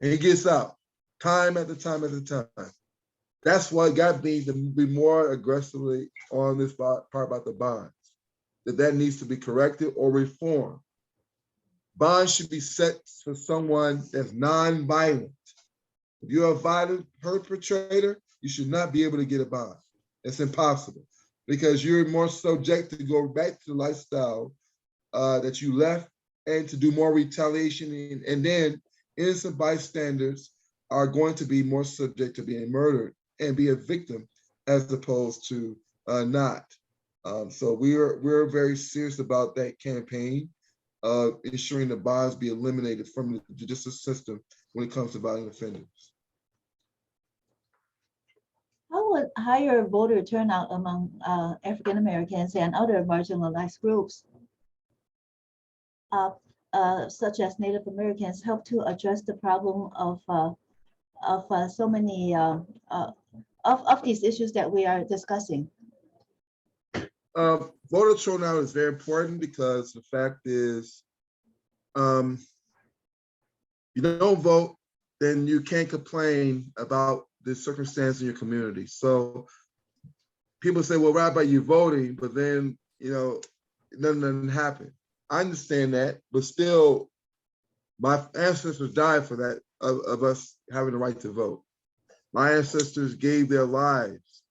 And he gets out time after time after time. That's what got me to be more aggressively on this part about the bonds, that needs to be corrected or reformed. Bonds should be set for someone that's non-violent. If you're a violent perpetrator, you should not be able to get a bond. It's impossible because you're more subject to go back to the lifestyle that you left and to do more retaliation. And then innocent bystanders are going to be more subject to being murdered and be a victim as opposed to not. So we're very serious about that campaign of ensuring the bonds be eliminated from the judicial system when it comes to violent offenders. How would higher voter turnout among African Americans and other marginalized groups, such as Native Americans, help to address the problem of so many of these issues that we are discussing? Voter turnout is very important because the fact is, you don't vote, then you can't complain about the circumstance in your community. So people say, well, Rabbi, you're voting, but then, nothing doesn't happen. I understand that, but still, my ancestors died for that, of us having the right to vote. My ancestors gave their lives,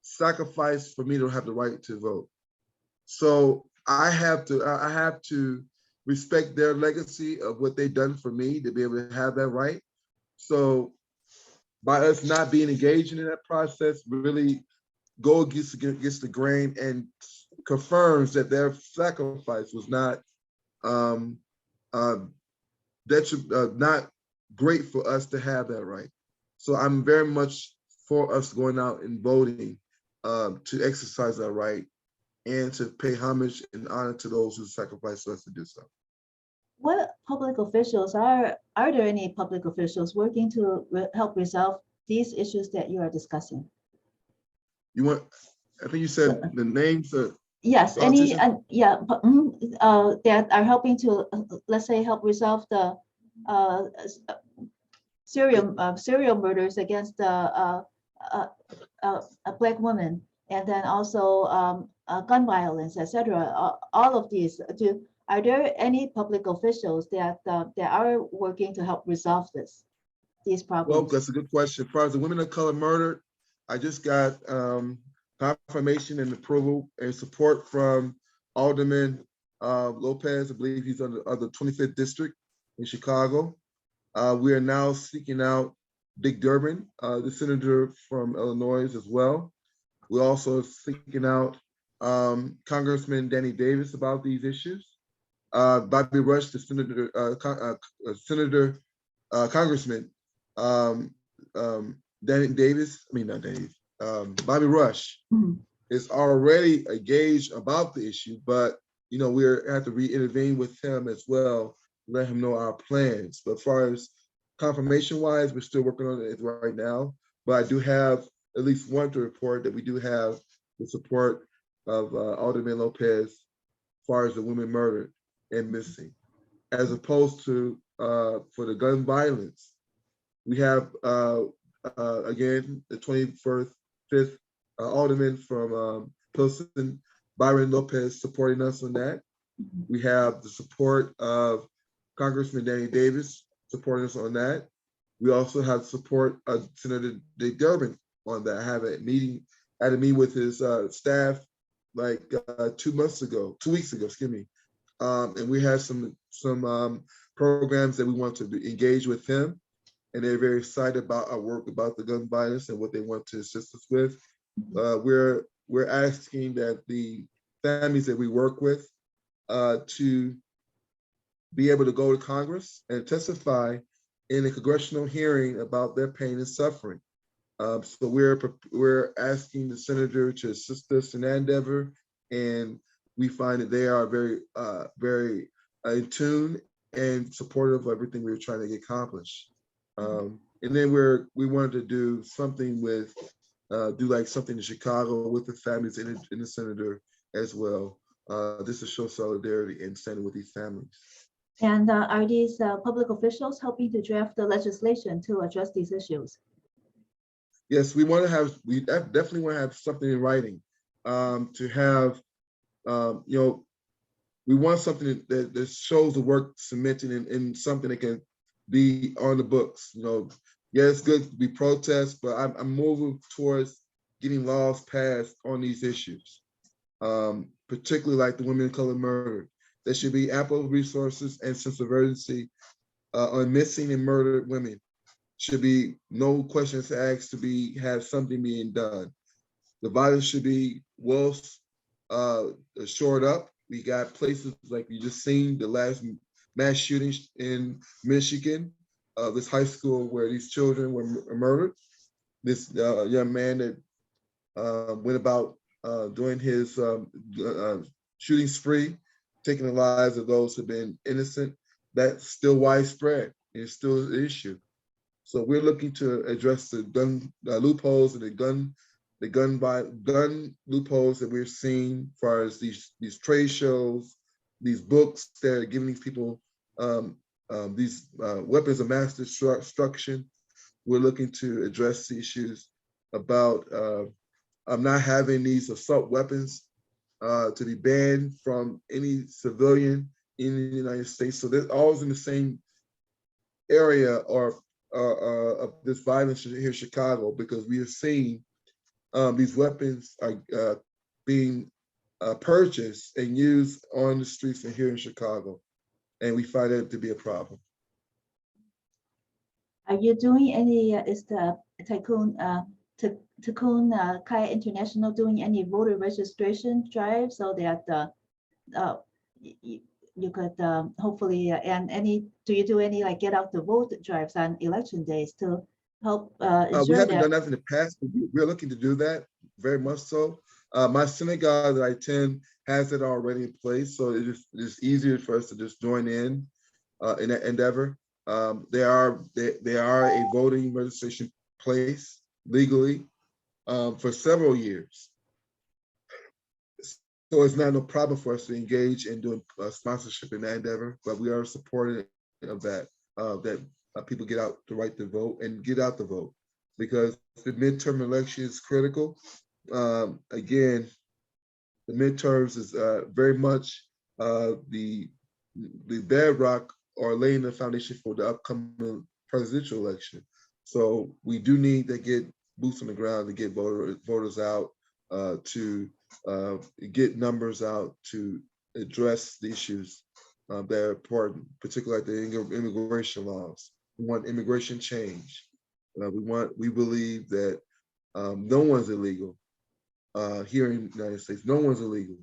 sacrificed for me to have the right to vote. So I have to respect their legacy of what they've done for me to be able to have that right. So by us not being engaged in that process, really go against the grain and confirms that their sacrifice was not not great for us to have that right. So I'm very much for us going out and voting to exercise our right and to pay homage and honor to those who sacrificed for us to do so. What public officials are there any public officials working to help resolve these issues that you are discussing? I think you said the names of yes, any that are helping to let's say help resolve the serial murders against a Black woman, and then also gun violence, etc. All of these. Are there any public officials that are working to help resolve these problems? Well, that's a good question. As far as the women of color murdered, I just got confirmation and approval and support from Alderman Lopez. I believe he's on the 25th district in Chicago. We are now seeking out Dick Durbin, the senator from Illinois as well. We're also seeking out Congressman Danny Davis about these issues. Bobby Rush, the Congressman Danny Davis, Bobby Rush is already engaged about the issue, but we have to re-intervene with him as well, let him know our plans. But as far as confirmation wise, we're still working on it right now. But I do have at least one to report that we do have the support of Alderman Lopez as far as the women murdered and missing. As opposed to for the gun violence, we have again the 25th Alderman from Pilsen, Byron Lopez, supporting us on that. We have the support of Congressman Danny Davis supporting us on that. We also have support of Senator Dick Durbin on that. I had a meeting with his staff like 2 weeks ago, excuse me. And we have some programs that we want to engage with him, and they're very excited about our work about the gun violence and what they want to assist us with. We're asking that the families that we work with to be able to go to Congress and testify in a congressional hearing about their pain and suffering. So we're asking the senator to assist us in that endeavor, and we find that they are very in tune and supportive of everything we're trying to get accomplished. And then we wanted to do something with do like something in Chicago with the families and the senator as well, just to show solidarity and standing with these families. And are these public officials helping to draft the legislation to address these issues? Yes, we definitely want to have something in writing, to have, we want something that shows the work submitted and something that can be on the books. Yeah, it's good to be protest, but I'm moving towards getting laws passed on these issues, particularly like the women of color murder. There should be ample resources and sense of urgency on missing and murdered women. Should be no questions asked to have something being done. The violence should be well shored up. We got places like you just seen the last mass shootings in Michigan, this high school where these children were murdered. This young man that went about doing his shooting spree, taking the lives of those who've been innocent. That's still widespread. It's still an issue. So we're looking to address the gun loopholes and the gun loopholes that we're seeing as far as these trade shows, these books that are giving these people these weapons of mass destruction. We're looking to address the issues about not having these assault weapons to be banned from any civilian in the United States. So they're always in the same area or of this violence here in Chicago, because we are seeing these weapons are being purchased and used on the streets here in Chicago, and we find that to be a problem. Are you doing any, is the Tikkun Chai International doing any voter registration drive so that you could hopefully, and do you do any like get out the vote drives on election days to help ensure we haven't done that in the past, but we're looking to do that very much so. My synagogue that I attend has it already in place, so it's easier for us to just join in that endeavor. They are a voting registration place legally for several years. So it's not no problem for us to engage in doing sponsorship in that endeavor, but we are supportive of that, people get out the right to vote and get out the vote, because the midterm election is critical. Again, the midterms is very much the bedrock or laying the foundation for the upcoming presidential election. So we do need to get boots on the ground to get voters out, to get numbers out to address the issues that are important, particularly like the immigration laws. We want immigration change. We believe that no one's illegal here in the United States. No one's illegal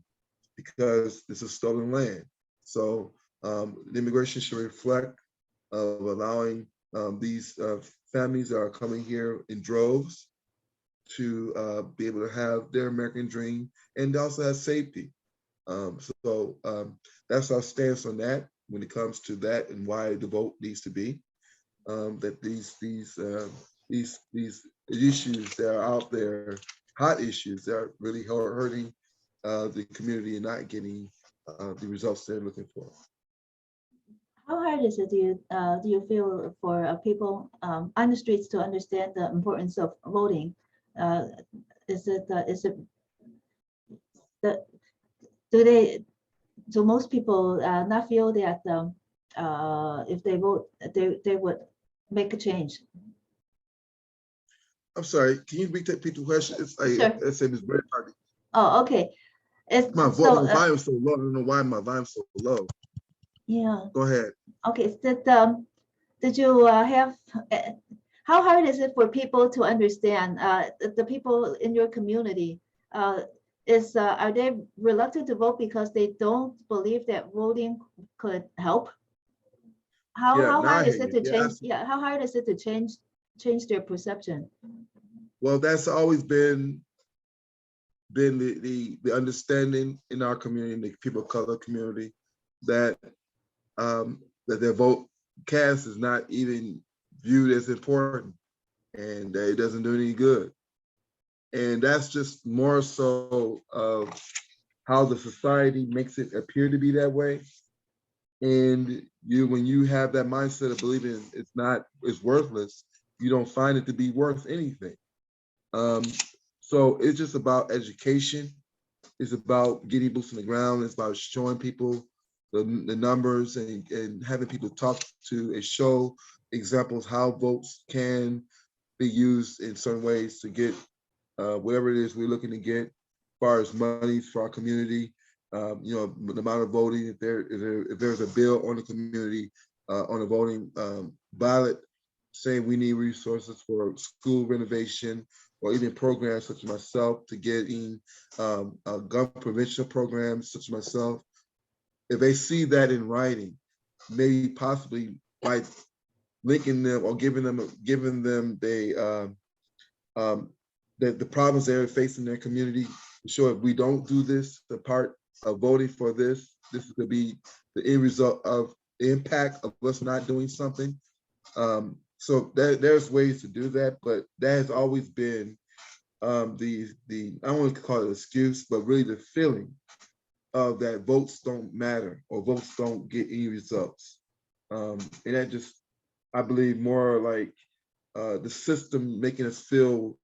because this is stolen land. So the immigration should reflect of allowing these families that are coming here in droves to be able to have their American dream and also have safety. So that's our stance on that when it comes to that and why the vote needs to be. That these issues that are out there, hot issues that are really hurting the community and not getting the results they're looking for. How hard is it, do you feel, for people on the streets to understand the importance of voting? Do most people not feel that if they vote, they would make a change? I'm sorry, can you repeat the question? Sure. It's very hard. Oh, okay. My volume is so low. I don't know why my volume's so low. Yeah. Go ahead. Okay. Did you have? How hard is it for people to understand? The people in your community, are they reluctant to vote because they don't believe that voting could help? How hard is it to change? Yeah. How hard is it to change their perception? Well, that's always been the understanding in our community, the people of color community, that that their vote cast is not even viewed as important, and that it doesn't do any good. And that's just more so of how the society makes it appear to be that way. And when you have that mindset of believing it's worthless, you don't find it to be worth anything. So it's just about education. It's about getting boots on the ground. It's about showing people the numbers and having people talk to and show examples how votes can be used in certain ways to get whatever it is we're looking to get, as far as money for our community. The amount of voting, if there's a bill on the community on a voting ballot saying we need resources for school renovation or even programs such as myself to getting gun prevention programs such as myself. If they see that in writing, maybe possibly by linking them or giving them the problems they're facing in their community, to show if we don't do this, the part of voting for this is going to be the end result of the impact of us not doing something. So there's ways to do that, but that has always been the I don't want to call it an excuse, but really the feeling of that votes don't matter or votes don't get any results. And that just, I believe, more like the system making us feel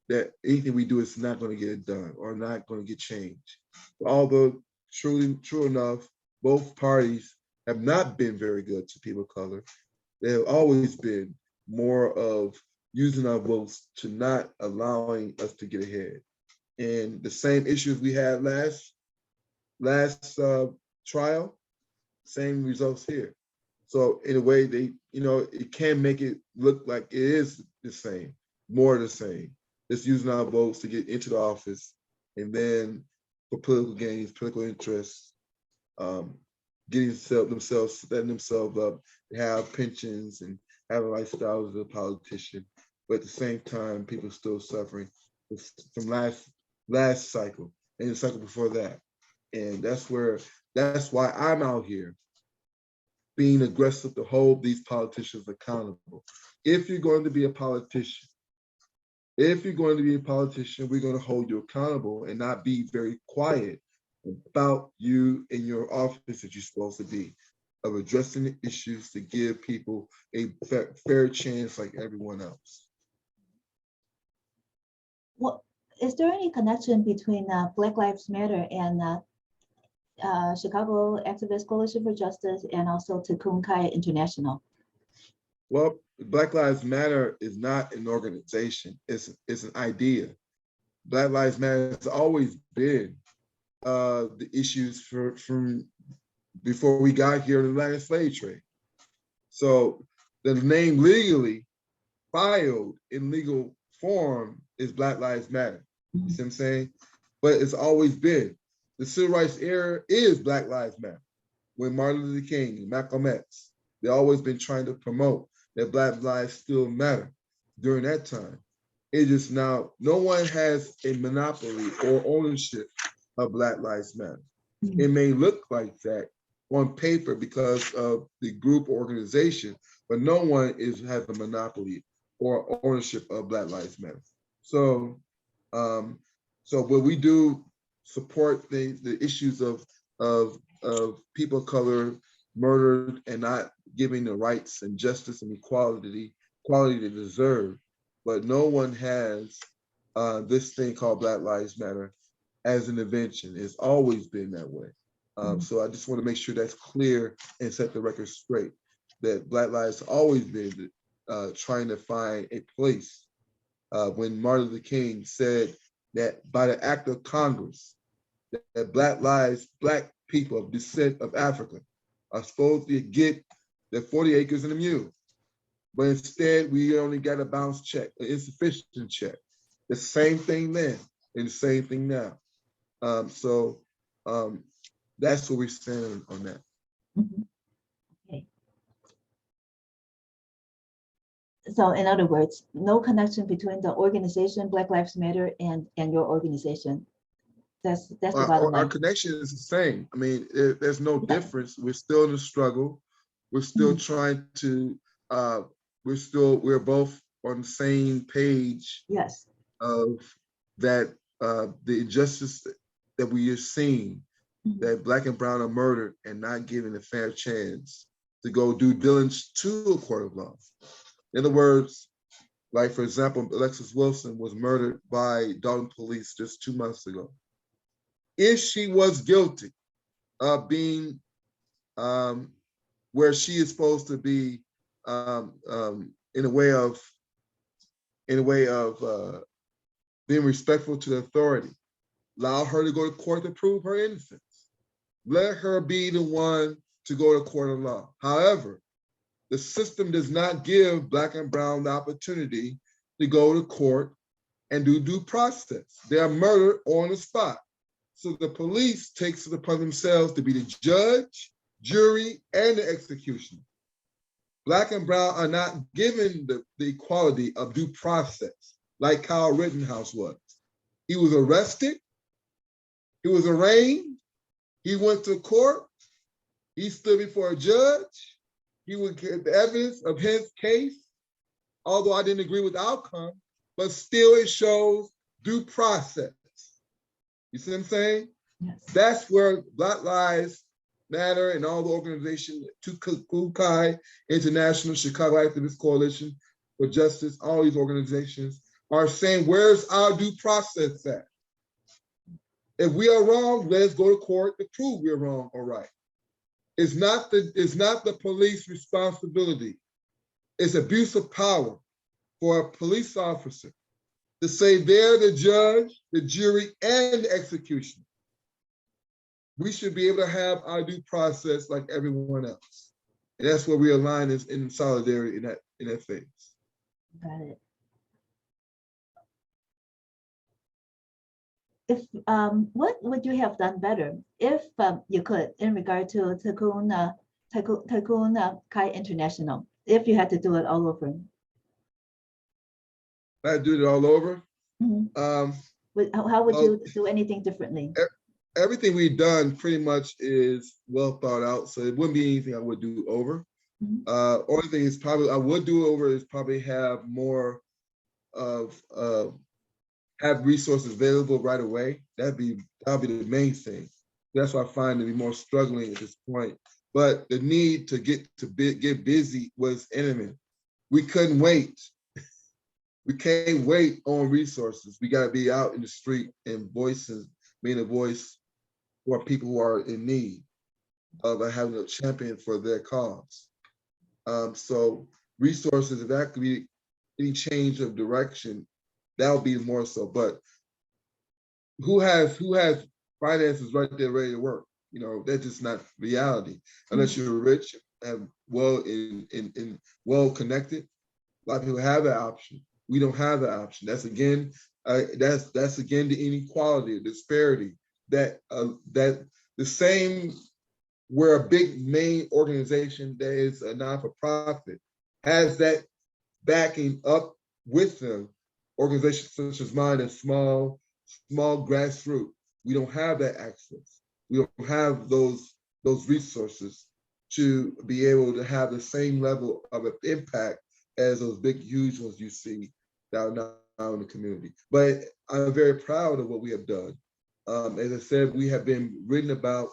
that anything we do is not going to get it done or not going to get changed. Although true enough, both parties have not been very good to people of color. They have always been more of using our votes to not allowing us to get ahead. And the same issues we had last trial, same results here. So in a way, it can make it look like it is the same, more the same. It's using our votes to get into the office, and then for political gains, political interests, setting themselves up to have pensions and have a lifestyle as a politician. But at the same time, people still suffering from last cycle and the cycle before that. And that's why I'm out here being aggressive to hold these politicians accountable. If you're going to be a politician, we're going to hold you accountable and not be very quiet about you in your office that you're supposed to be, of addressing the issues to give people a fair chance like everyone else. Well, is there any connection between Black Lives Matter and Chicago Activist Coalition for Justice and also Tikkun Chai International? Well, Black Lives Matter is not an organization, it's an idea. Black Lives Matter has always been the issues from before we got here in the Atlantic slave trade. So the name legally filed in legal form is Black Lives Matter. You see what I'm saying? But it's always been. The civil rights era is Black Lives Matter. When Martin Luther King and Malcolm X, they've always been trying to promote that Black lives still matter during that time. It is now, no one has a monopoly or ownership of Black Lives Matter. It may look like that on paper because of the group organization, but no one has a monopoly or ownership of Black Lives Matter. So, what we do support the issues of people of color murdered and not giving the rights and justice and equality they deserve. But no one has this thing called Black Lives Matter as an invention. It's always been that way. So I just want to make sure that's clear and set the record straight, that Black Lives have always been trying to find a place. When Martin Luther King said that by the act of Congress, that Black people of descent of Africa are supposed to get the 40 acres and a mule. But instead, we only got a bounce check, an insufficient check. The same thing then and the same thing now. That's where we stand on that. Okay. So in other words, no connection between the organization Black Lives Matter and your organization. That's the bottom line. Our connection is the same. I mean, there's no difference. We're still in the struggle. We're still trying to, we're both on the same page. Yes. Of that the injustice that we are seeing, that Black and brown are murdered and not given a fair chance to go due diligence to a court of law. In other words, like for example, Alexis Wilson was murdered by Dalton police just 2 months ago. If she was guilty of being where she is supposed to be in a way of being respectful to the authority, allow her to go to court to prove her innocence. Let her be the one to go to court of law. However, the system does not give Black and brown the opportunity to go to court and do due process. They are murdered on the spot. So the police takes it upon themselves to be the judge, jury, and the executioner. Black and brown are not given the equality of due process like Kyle Rittenhouse was. He was arrested, he was arraigned, he went to court, he stood before a judge, he would get the evidence of his case, although I didn't agree with the outcome, but still it shows due process. You see what I'm saying? Yes. That's where Black Lives Matter and all the organizations, Tikkun Chai International, Chicago Activist Coalition for Justice, all these organizations are saying, where's our due process at? If we are wrong, let's go to court to prove we're wrong or right. It's not the police responsibility. It's abuse of power for a police officer to say they're the judge, the jury, and the executioner. We should be able to have our due process like everyone else. And that's where we align in solidarity in that phase. Got it. If what would you have done better if you could in regard to Tikkun Chai International, if you had to do it all over? I do it all over. How would you do anything differently? Everything we've done pretty much is well thought out, so it wouldn't be anything I would do over. Only thing is probably I would do over is probably have more of have resources available right away. That'd be the main thing. That's what I find to be more struggling at this point. But the need to get busy was imminent. We couldn't wait. We can't wait on resources. We got to be out in the street and being a voice for people who are in need of having a champion for their cause. So resources, if that could be any change of direction, that would be more so. But who has finances right there ready to work? You know, that's just not reality. Unless you're rich and well connected. A lot of people have that option. We don't have that option. That's again the inequality, the disparity that the same where a big main organization that is a non-for-profit has that backing up with them. Organizations such as mine are small grassroots. We don't have that access. We don't have those resources to be able to have the same level of impact as those big, huge ones you see down in the community. But I'm very proud of what we have done. As I said, we have been written about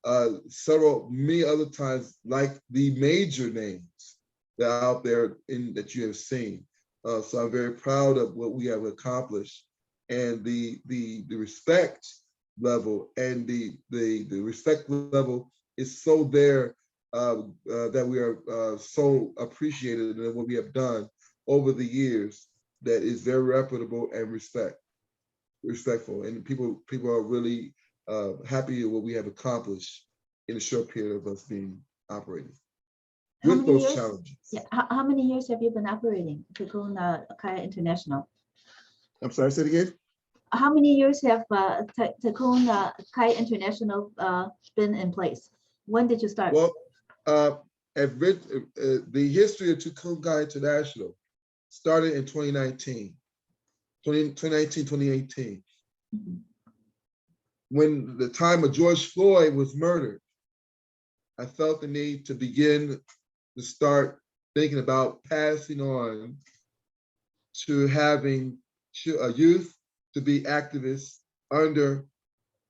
many other times, like the major names that are out there that you have seen. So I'm very proud of what we have accomplished, and the respect level and the respect level is so there that we are so appreciated in what we have done over the years that is very reputable and respectful, and people are really happy with what we have accomplished in a short period of us being operating with those challenges. Yeah. How many years have you been operating Tikkun Chai International? I'm sorry, say it again. How many years have Tikkun Chai International been in place? When did you start? Well, the history of Tikkun Chai International started in 2019, 2018. When the time of George Floyd was murdered, I felt the need to begin to start thinking about passing on to having youth to be activists under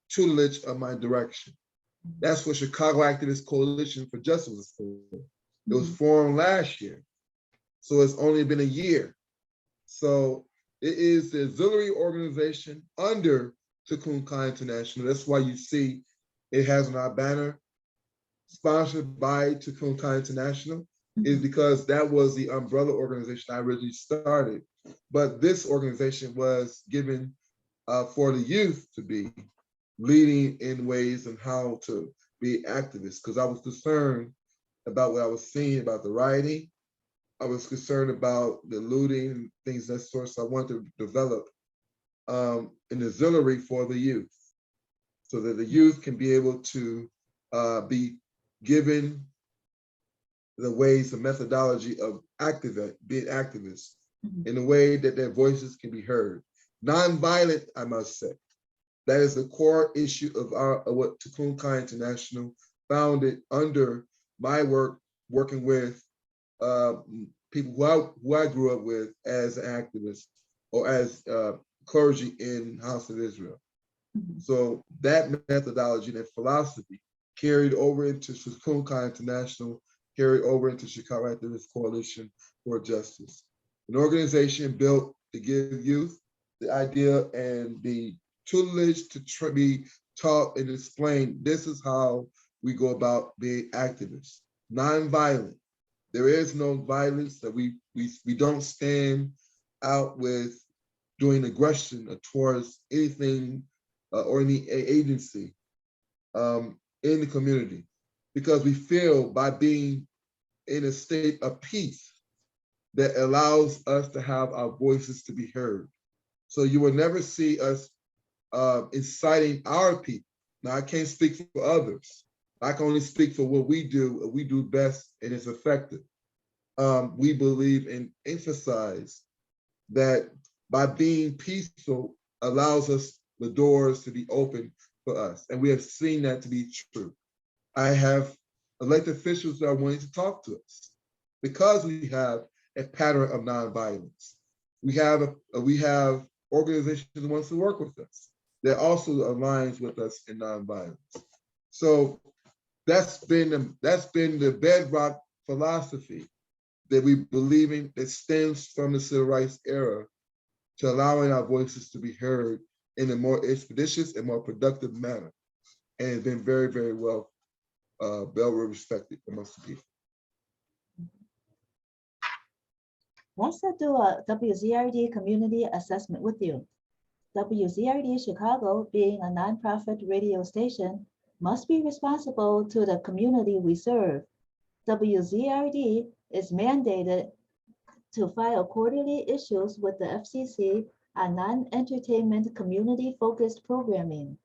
tutelage of my direction. That's what Chicago Activist Coalition for Justice was for. It was formed last year. So it's only been a year. So it is the auxiliary organization under Tikkun Chai International. That's why you see it has on our banner, sponsored by Tikkun Chai International, is because that was the umbrella organization I originally started. But this organization was given for the youth to be leading in ways and how to be activists, because I was concerned about what I was seeing about the rioting. I was concerned about the looting and things of that sort. So I wanted to develop an auxiliary for the youth so that the youth can be able to be given the ways, the methodology of being activists in a way that their voices can be heard. Nonviolent, I must say. That is the core issue of what Tikkun Chai International founded under my work, working with people who I grew up with as an activist or as clergy in House of Israel. So that methodology, that philosophy carried over into Tikkun Chai International, carried over into Chicago Activist Coalition for Justice. An organization built to give youth the idea and the tutelage to be taught and explain, this is how we go about being activists. Nonviolent. There is no violence, that we don't stand out with doing aggression towards anything or any agency in the community, because we feel by being in a state of peace that allows us to have our voices to be heard. So you will never see us inciting our people. Now, I can't speak for others. I can only speak for what we do best, and it's effective. We believe and emphasize that by being peaceful allows us the doors to be open for us. And we have seen that to be true. I have elected officials that are willing to talk to us because we have a pattern of nonviolence. We have organizations that want to work with us that also aligns with us in nonviolence. So that's been the bedrock philosophy that we believe in, that stems from the civil rights era, to allowing our voices to be heard in a more expeditious and more productive manner. And it's been very, very well respected amongst the people. Let's do a WZRD community assessment with you. WZRD Chicago, being a nonprofit radio station, must be responsible to the community we serve. WZRD is mandated to file quarterly issues with the FCC on non-entertainment community-focused programming.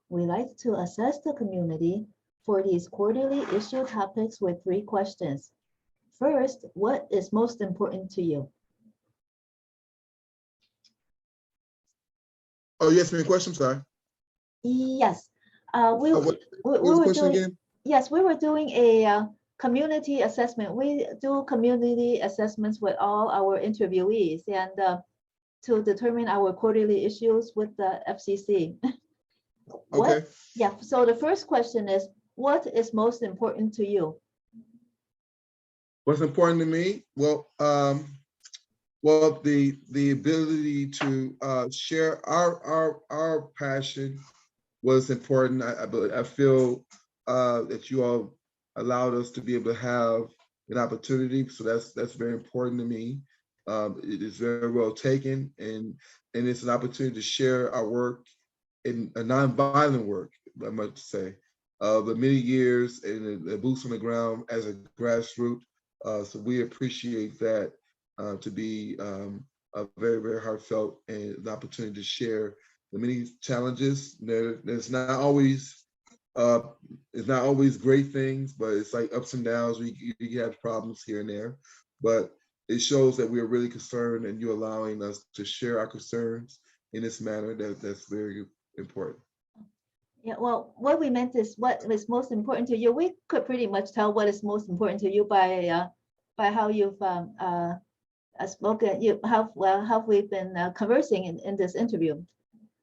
We like to assess the community for these quarterly issue topics with 3 questions. First, what is most important to you? Oh, you asked me a question, sorry. Yes. We What was the were question doing, again? yes, we were doing a community assessment. We do community assessments with all our interviewees and to determine our quarterly issues with the FCC. Okay. Yeah, so the first question is, what is most important to you? What's important to me? Well, the ability to share our passion was important. I feel that you all allowed us to be able to have an opportunity, so that's very important to me. It is very well taken, and it's an opportunity to share our work in a nonviolent work, I might say, but many years in the boots on the ground as a grassroots. So we appreciate that to be a very, very heartfelt and an opportunity to share the many challenges. There's not always great things, but it's like ups and downs. We have problems here and there, but it shows that we are really concerned, and you're allowing us to share our concerns in this manner. That's very important. Yeah, well, what we meant is what is most important to you. We could pretty much tell what is most important to you by how you've spoken, how we've been conversing in this interview.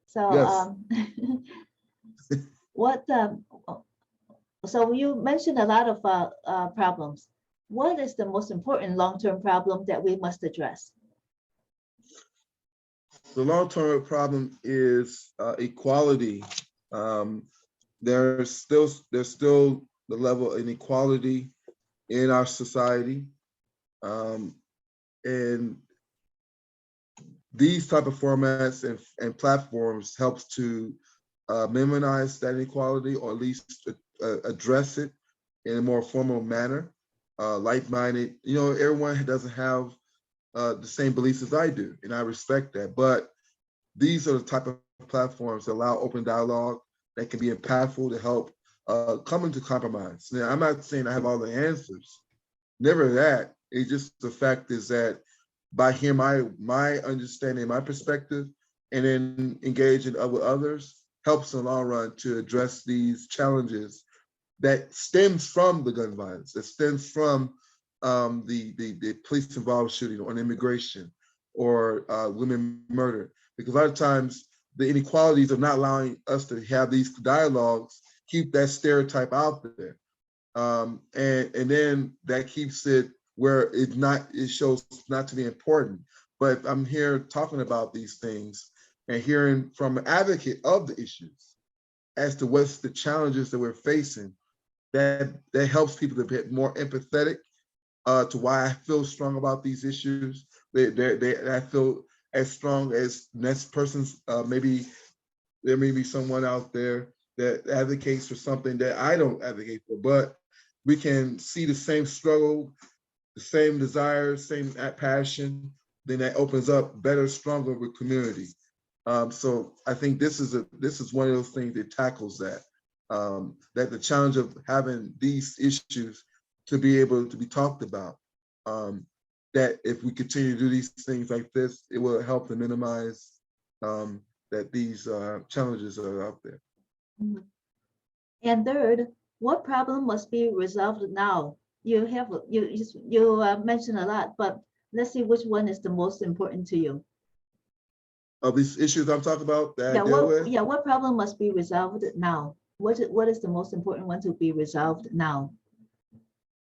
So Yes. what? So you mentioned a lot of problems. What is the most important long-term problem that we must address? The long-term problem is equality. Um, there's still the level of inequality in our society, um, and these type of formats and platforms helps to minimize that inequality, or at least address it in a more formal manner. Like-minded, everyone doesn't have the same beliefs as I do, and I respect that. But these are the type of platforms that allow open dialogue that can be impactful to help come into compromise. Now, I'm not saying I have all the answers. Never that. It's just the fact is that by hearing my understanding, my perspective, and then engaging with others helps in the long run to address these challenges that stems from the gun violence, that stems from the police involved shooting or immigration or women murder. Because a lot of times the inequalities of not allowing us to have these dialogues keep that stereotype out there. And then that keeps it where it shows not to be important. But I'm here talking about these things and hearing from an advocate of the issues as to what's the challenges that we're facing, that helps people to be more empathetic to why I feel strong about these issues. I feel as strong as next person's. Maybe there may be someone out there that advocates for something that I don't advocate for, but we can see the same struggle, the same desire, same passion. Then that opens up better, stronger with community. So I think this is one of those things that tackles that. That the challenge of having these issues to be able to be talked about. That if we continue to do these things like this, it will help to minimize that these challenges are out there. Mhm. And third, what problem must be resolved now? You mentioned a lot, but let's see which one is the most important to you. Of these issues I'm talking about that Yeah, I deal with, what problem must be resolved now? What is the most important one to be resolved now?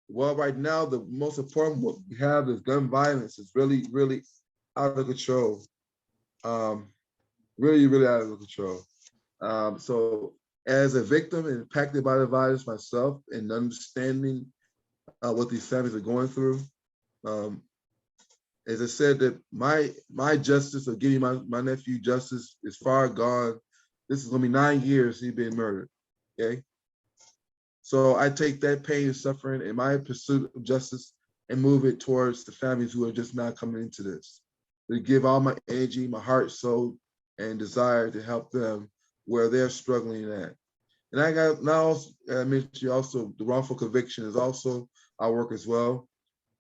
well, right now the most important what we have is gun violence. It's really, really out of control. Um, really, really out of control. So as a victim and impacted by the violence myself and understanding what these families are going through, um, as I said, that my justice of giving my nephew justice is far gone. This is gonna be 9 years he's been murdered. Okay. So I take that pain and suffering in my pursuit of justice and move it towards the families who are just not coming into this. To give all my energy, my heart, soul, and desire to help them where they're struggling at. And I got now, I mentioned also the wrongful conviction is also our work as well.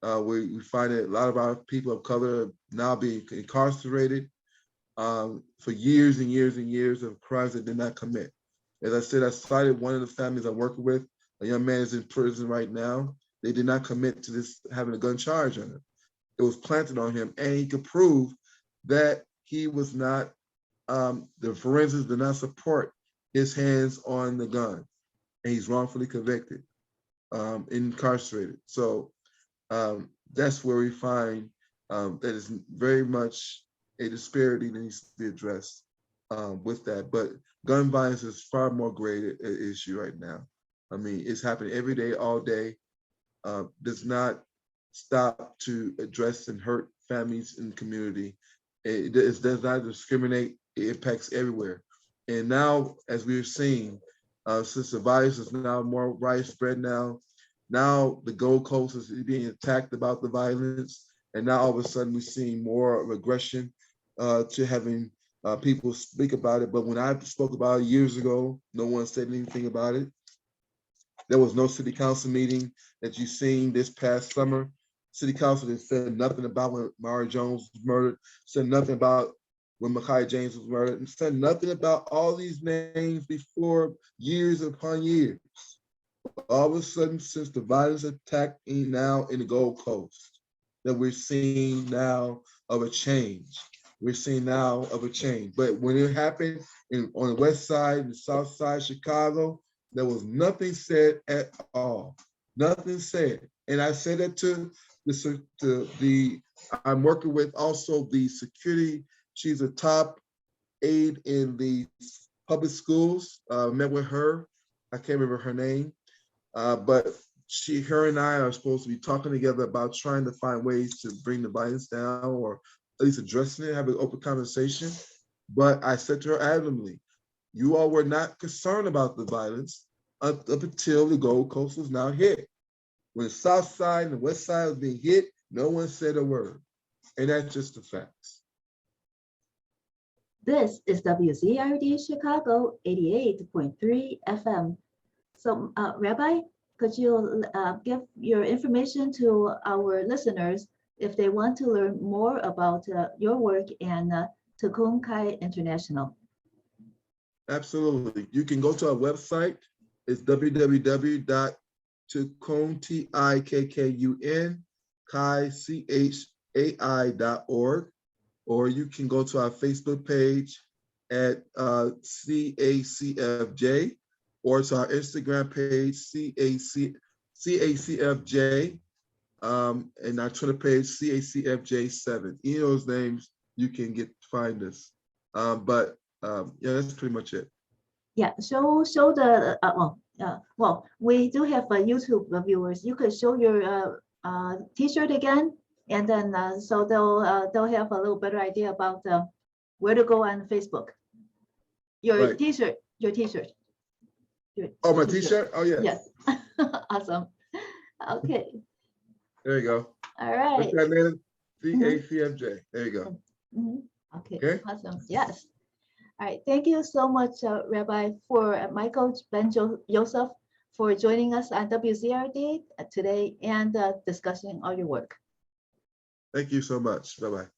We find that a lot of our people of color now being incarcerated for years and years and years of crimes that did not commit. As I said, I cited one of the families I'm working with. A young man is in prison right now. They did not commit to this having a gun charge on him. It was planted on him, and he could prove that he was not. The forensics did not support his hands on the gun, and he's wrongfully convicted, incarcerated. So that's where we find that is very much a disparity that needs to be addressed with that. But gun violence is far more great issue right now. I mean, it's happening every day, all day. Does not stop to address and hurt families in the community. It does not discriminate. It impacts everywhere. And now, as we're seeing, since the virus is now more widespread now the Gold Coast is being attacked about the violence. And now all of a sudden we're seeing more of aggression to having people speak about it. But when I spoke about it years ago, no one said anything about it. There was no city council meeting that you've seen this past summer. City council has said nothing about when Mara Jones was murdered, said nothing about when Ma'Khia James was murdered, and said nothing about all these names before years upon years. All of a sudden, since the violence attack now in the Gold Coast, that we're seeing now of a change. we're seeing now of a change. But when it happened on the west side and the south side of Chicago, there was nothing said at all. Nothing said. And I said that to I'm working with also the security. She's a top aide in the public schools. Met with her. I can't remember her name. But her and I are supposed to be talking together about trying to find ways to bring the violence down, or at least addressing it, have an open conversation. But I said to her adamantly, you all were not concerned about the violence up until the Gold Coast was now hit. When the south side and the west side was being hit, no one said a word. And that's just the facts. This is WZRD Chicago 88.3 FM. So, Rabbi, could you give your information to our listeners if they want to learn more about your work and Tikkun Chai International? Absolutely. You can go to our website. It's www.tikkun.org, or you can go to our Facebook page at CACFJ, or to our Instagram page, CACFJ, and our Twitter page, CACFJ7. Any of those names, you can find us. Yeah, that's pretty much it. Yeah, show the, well, we do have YouTube viewers. You could show your t-shirt again, and then so they'll have a little better idea about where to go on Facebook. Your t-shirt, your t-shirt. Oh, my t-shirt? Oh, yeah. Yes. Awesome. Okay. There you go. All right. CACFJ. There you go. Okay. Awesome. Yes. All right. Thank you so much, Rabbi, for Michael Ben Yosef, for joining us on WZRD today and discussing all your work. Thank you so much. Bye-bye.